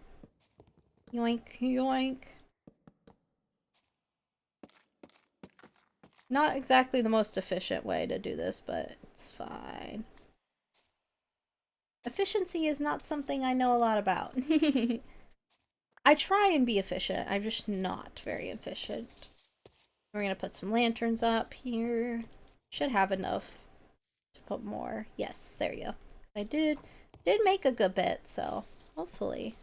yoink, yoink. Not exactly the most efficient way to do this, but it's fine. Efficiency is not something I know a lot about. I try and be efficient, I'm just not very efficient. We're gonna put some lanterns up here. Should have enough to put more. Yes, there you go. I did make a good bit, so hopefully.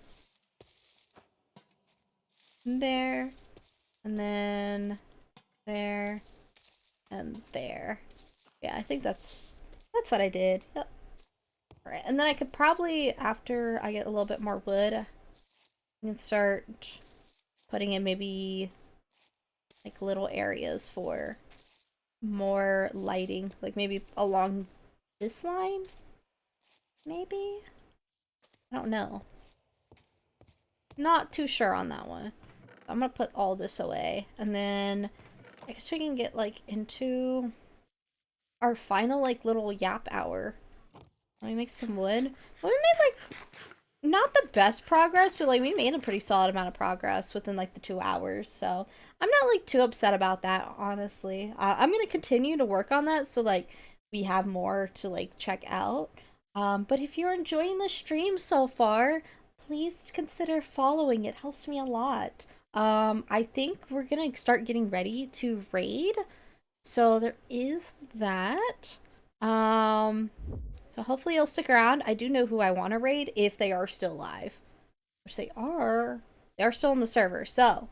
There, and then there, and there. Yeah, I think that's what I did. Yep. Alright, and then I could probably, after I get a little bit more wood, I can start putting in maybe like little areas for more lighting. Like maybe along this line? Maybe? I don't know. Not too sure on that one. I'm gonna put all this away, and then I guess we can get like into our final like little yap hour. Let me make some wood. Well, we made like not the best progress, but like we made a pretty solid amount of progress within like the 2 hours. So I'm not like too upset about that, honestly. I'm gonna continue to work on that so like we have more to like check out. But if you're enjoying the stream so far, please consider following. It helps me a lot. I think we're gonna start getting ready to raid. So there is that. Um, so hopefully you'll stick around. I do know who I want to raid if they are still live. Which they are. They are still on the server. So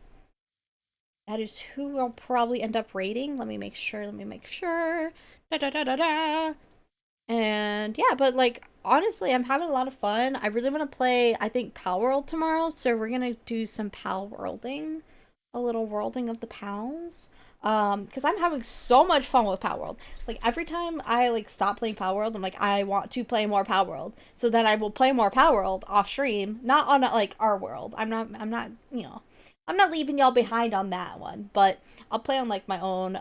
that is who I'll probably end up raiding. Let me make sure. Let me make sure. Da da da da da. And yeah, but like honestly, I'm having a lot of fun. I really want to play, I think, Pal World tomorrow, so we're gonna do some Pal Worlding, a little worlding of the pals. Because I'm having so much fun with Pal World. Like every time I like stop playing Pal World, I'm like, I want to play more Pal World. So then I will play more Pal World off stream, not on like our world. I'm not, I'm not leaving y'all behind on that one, but I'll play on like my own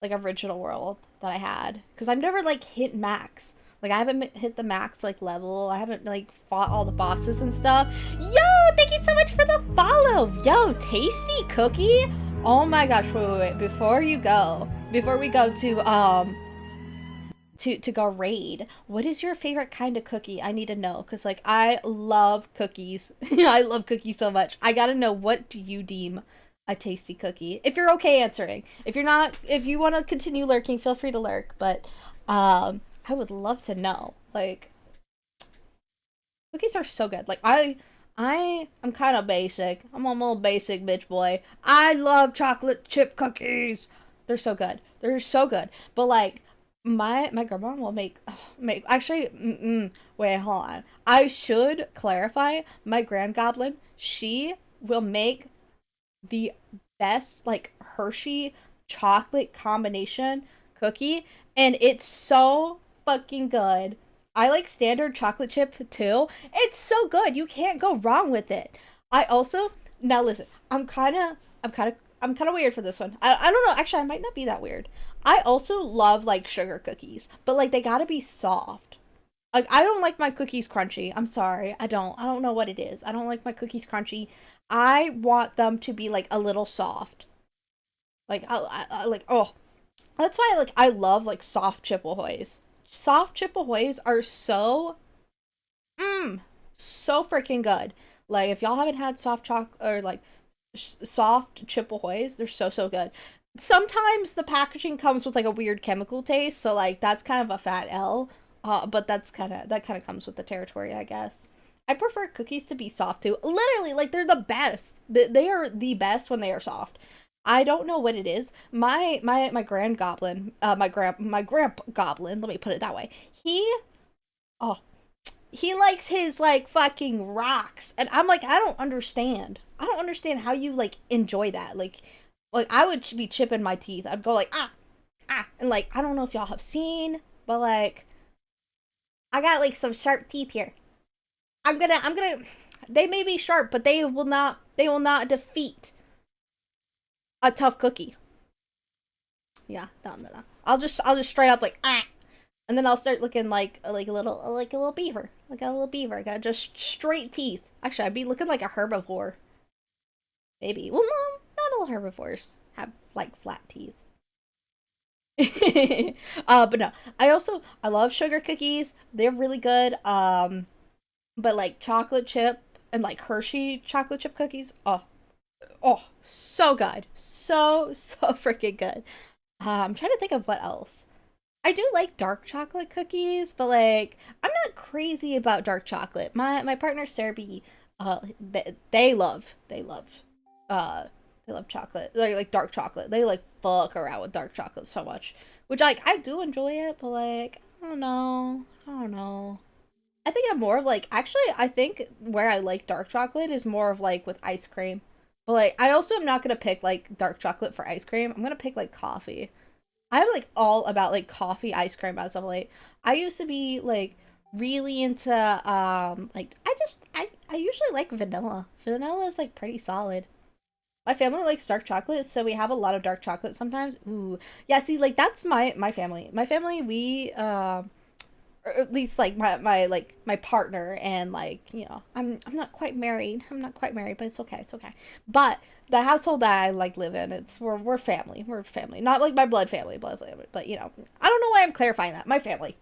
like original world that I had, because I've never like hit max. Like I haven't hit the max like level. I haven't like fought all the bosses and stuff. Yo, thank you so much for the follow. Yo, tasty cookie. Oh my gosh, wait. Before we go to go raid, what is your favorite kind of cookie? I need to know, because like I love cookies. I love cookies so much. I gotta know, what do you deem a tasty cookie? If you're okay answering. If you're not, if you want to continue lurking, feel free to lurk, but I would love to know. Like, cookies are so good. Like I'm kind of basic. I'm a little basic bitch boy. I love chocolate chip cookies. They're so good. They're so good. But like my grandma will make actually wait, hold on. I should clarify, my grand goblin, she will make the best like Hershey chocolate combination cookie, and it's so fucking good. I like standard chocolate chip too. It's so good. You can't go wrong with it. I also, now listen, I'm kind of weird for this one. I don't know. Actually, I might not be that weird. I also love like sugar cookies, but like they gotta be soft. Like I don't like my cookies crunchy. I'm sorry. I don't know what it is. I don't like my cookies crunchy. I want them to be like a little soft. Like I like, oh, that's why like I love like soft chip ahoys. Soft chip ahoys are so so freaking good. Like if y'all haven't had soft chocolate or like soft chip ahoys, they're so good. Sometimes the packaging comes with like a weird chemical taste, so like that's kind of a fat L. But that kind of comes with the territory, I guess. I prefer cookies to be soft too. Literally, like they're the best. They are the best when they are soft. I don't know what it is. My grand goblin, my grandpa goblin. Let me put it that way. Oh, he likes his like fucking rocks, and I'm like, I don't understand. I don't understand how you like enjoy that. Like I would be chipping my teeth. I'd go like and like I don't know if y'all have seen, but like I got like some sharp teeth here. I'm gonna. They may be sharp, but they will not. They will not defeat a tough cookie. Yeah, no. I'll just straight up like and then I'll start looking like a little beaver, like a little beaver. I got just straight teeth. Actually, I'd be looking like a herbivore. Maybe. Well, no, not all herbivores have like flat teeth. But no, I love sugar cookies. They're really good. But like chocolate chip and like Hershey chocolate chip cookies, oh, so good, so freaking good. I'm trying to think of what else. I do like dark chocolate cookies, but like I'm not crazy about dark chocolate. My partner Sarah B, they love chocolate, like dark chocolate. They like fuck around with dark chocolate so much, which like I do enjoy it, but like I don't know. I think I'm more of like, actually I think where I like dark chocolate is more of like with ice cream. But like I also am not gonna pick like dark chocolate for ice cream. I'm gonna pick like coffee. I'm like all about like coffee ice cream as of late. I used to be like really into like I usually like vanilla. Vanilla is like pretty solid. My family likes dark chocolate, so we have a lot of dark chocolate sometimes. Ooh. Yeah, see, like that's my family. My family, we or at least like my partner, and like, you know, I'm not quite married. I'm not quite married, but it's okay. It's okay. But the household that I like live in, it's we're family. We're family. Not like my blood family, but you know, I don't know why I'm clarifying that. My family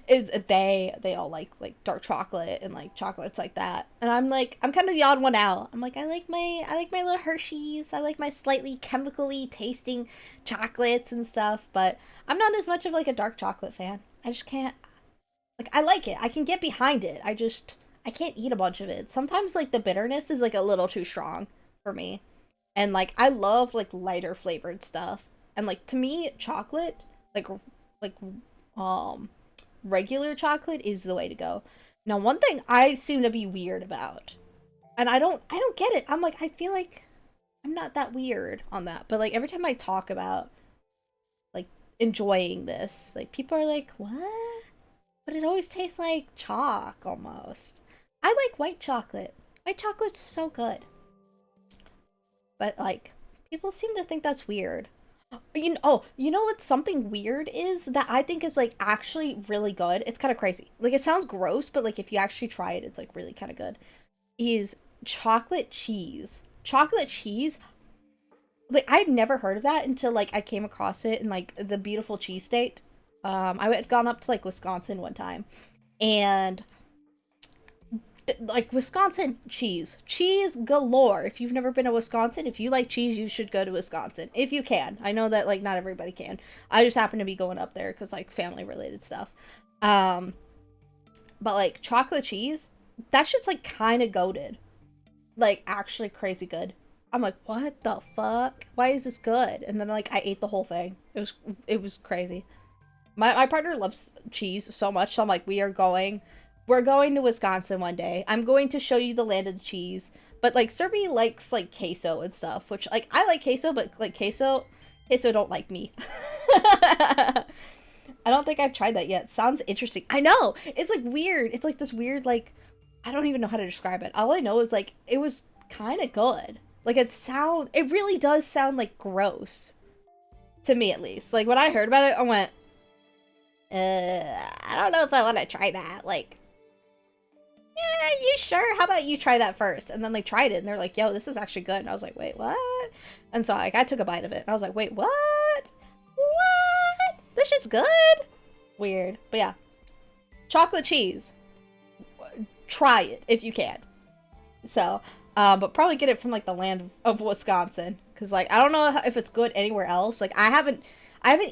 is they all like dark chocolate and like chocolates like that. And I'm kind of the odd one out. I'm like I like my little Hershey's. I like my slightly chemically tasting chocolates and stuff, but I'm not as much of like a dark chocolate fan. I just can't, like, I like it. I can get behind it. I can't eat a bunch of it. Sometimes like the bitterness is like a little too strong for me. And like I love like lighter flavored stuff. And like to me, chocolate, like um regular chocolate is the way to go. Now, one thing I seem to be weird about, and I don't get it. I'm like, I feel like I'm not that weird on that. But like every time I talk about like enjoying this, like people are like, "What?" But it always tastes like chalk almost. I like white chocolate. White chocolate's so good. But like people seem to think that's weird. You know what something weird is that I think is like actually really good? It's kind of crazy. Like it sounds gross, but like if you actually try it, it's like really kind of good. Is chocolate cheese. Chocolate cheese, like I'd never heard of that until like I came across it in like the beautiful cheese state. I had gone up to like Wisconsin one time, and like Wisconsin cheese galore. If you've never been to Wisconsin, if you like cheese, you should go to Wisconsin if you can. I know that like not everybody can. I just happen to be going up there because like family related stuff. Um, but like chocolate cheese, that shit's like kind of goated. Like actually crazy good. I'm like, what the fuck? Why is this good? And then like I ate the whole thing. It was crazy. My partner loves cheese so much, so I'm like, we're going to Wisconsin one day. I'm going to show you the land of the cheese. But like Serby likes like queso and stuff, which like I like queso, but like queso don't like me. I don't think I've tried that yet. Sounds interesting. I know. It's like weird. It's like this weird like I don't even know how to describe it. All I know is like it was kind of good. Like it really does sound like gross to me at least. Like when I heard about it, I went, I don't know if I want to try that. Like, yeah, you sure? How about you try that first? And then they tried it and they're like, yo, this is actually good. And I was like, wait, what? And so like I took a bite of it and I was like, wait, what? What? This shit's good? Weird. But yeah. Chocolate cheese. Try it if you can. So, but probably get it from like the land of Wisconsin. Cause like, I don't know if it's good anywhere else. Like I haven't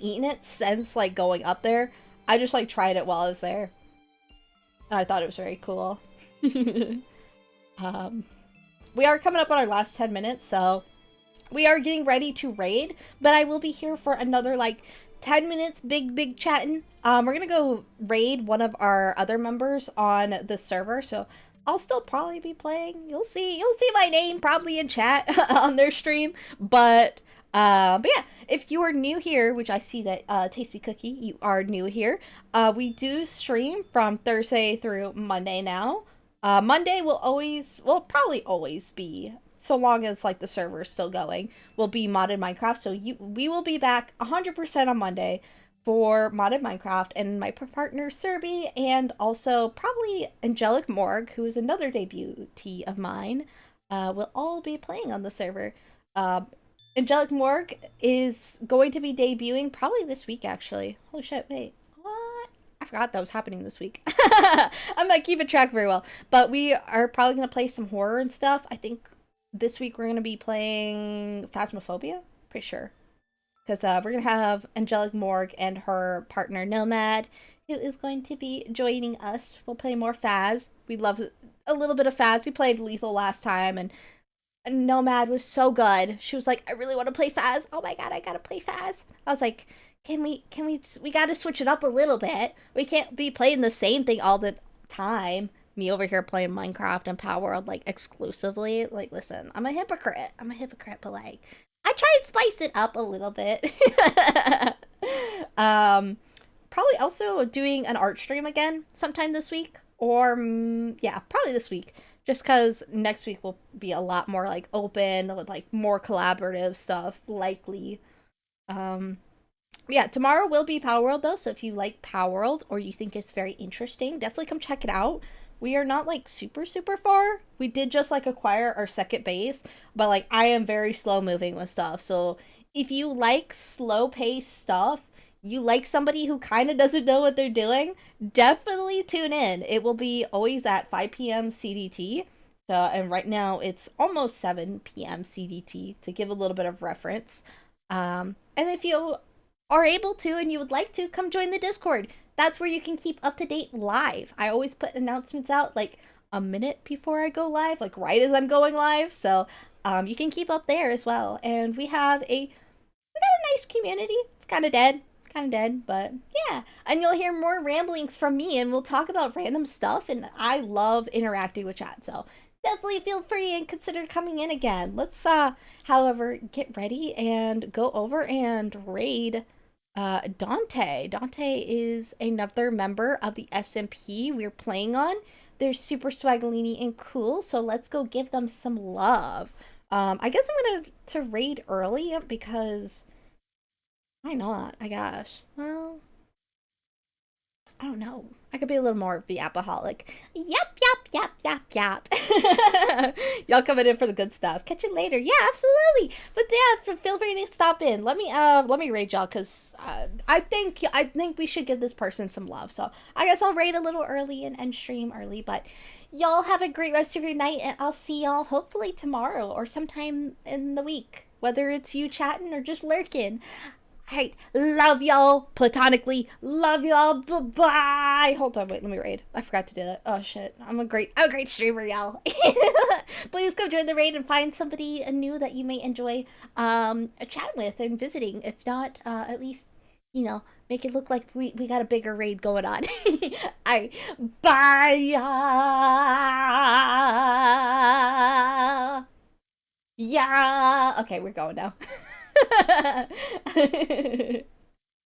eaten it since like going up there. I just like tried it while I was there. I thought it was very cool. um, we are coming up on our last 10 minutes, so we are getting ready to raid, but I will be here for another like 10 minutes, big chatting. We're gonna go raid one of our other members on the server, so I'll still probably be playing. You'll see my name probably in chat on their stream, but yeah, if you are new here, which I see that Tasty Cookie, you are new here. We do stream from Thursday through Monday now. Monday will probably always be, so long as like the server is still going, will be modded Minecraft. So we will be back 100% on Monday for modded Minecraft, and my partner Serby, and also probably Angelic Morg, who is another debutee of mine, will all be playing on the server. Angelic Morg is going to be debuting probably this week, actually. Holy shit, wait. What? I forgot that was happening this week. I'm not keeping track very well. But we are probably going to play some horror and stuff. I think this week we're going to be playing Phasmophobia. Pretty sure. Because we're going to have Angelic Morg and her partner Nomad, who is going to be joining us. We'll play more Phas. We love a little bit of Phas. We played Lethal last time, and Nomad was so good. She was like, I really want to play Phas. Oh my god, I gotta play Phas. I was like, we gotta switch it up a little bit. We can't be playing the same thing all the time. Me over here playing Minecraft and Power World like exclusively. Like, listen, I'm a hypocrite, but like, I try and spice it up a little bit. Probably also doing an art stream again sometime this week. Or, yeah, probably this week. Just because next week will be a lot more, like, open with, like, more collaborative stuff, likely. Yeah, tomorrow will be Power World though, so if you like Power World or you think it's very interesting, definitely come check it out. We are not like super super far. We did just like acquire our second base, but like I am very slow moving with stuff. So if you like slow paced stuff, you like somebody who kind of doesn't know what they're doing, definitely tune in. It will be always at 5 p.m. CDT. So, and right now it's almost 7 p.m. CDT to give a little bit of reference. And if you are able to and you would like to, come join the Discord. That's where you can keep up to date live. I always put announcements out like a minute before I go live, like right as I'm going live. So you can keep up there as well. And we got a nice community. It's kind of dead, but yeah. And you'll hear more ramblings from me, and we'll talk about random stuff. And I love interacting with chat, so definitely feel free and consider coming in again. Let's however, get ready and go over and raid Dante. Dante is another member of the SMP we're playing on. They're super swaggalini and cool, so let's go give them some love. I guess I'm gonna to raid early because why not? I guess. Well, I don't know. I could be a little more of the appaholic. Yep, yep, yep, yep, yep. Y'all coming in for the good stuff. Catch you later. Yeah, absolutely. But yeah, feel free to stop in. Let me raid y'all because I think we should give this person some love. So I guess I'll raid a little early and end stream early. But y'all have a great rest of your night, and I'll see y'all hopefully tomorrow or sometime in the week. Whether it's you chatting or just lurking. Alright, love y'all platonically. Love y'all. Bye bye. Hold on, wait, let me raid. I forgot to do that. Oh shit, I'm a great streamer, y'all. Please go join the raid and find somebody new that you may enjoy chatting with and visiting. If not, at least make it look like we got a bigger raid going on. Alright, bye. Yeah. Okay, we're going now.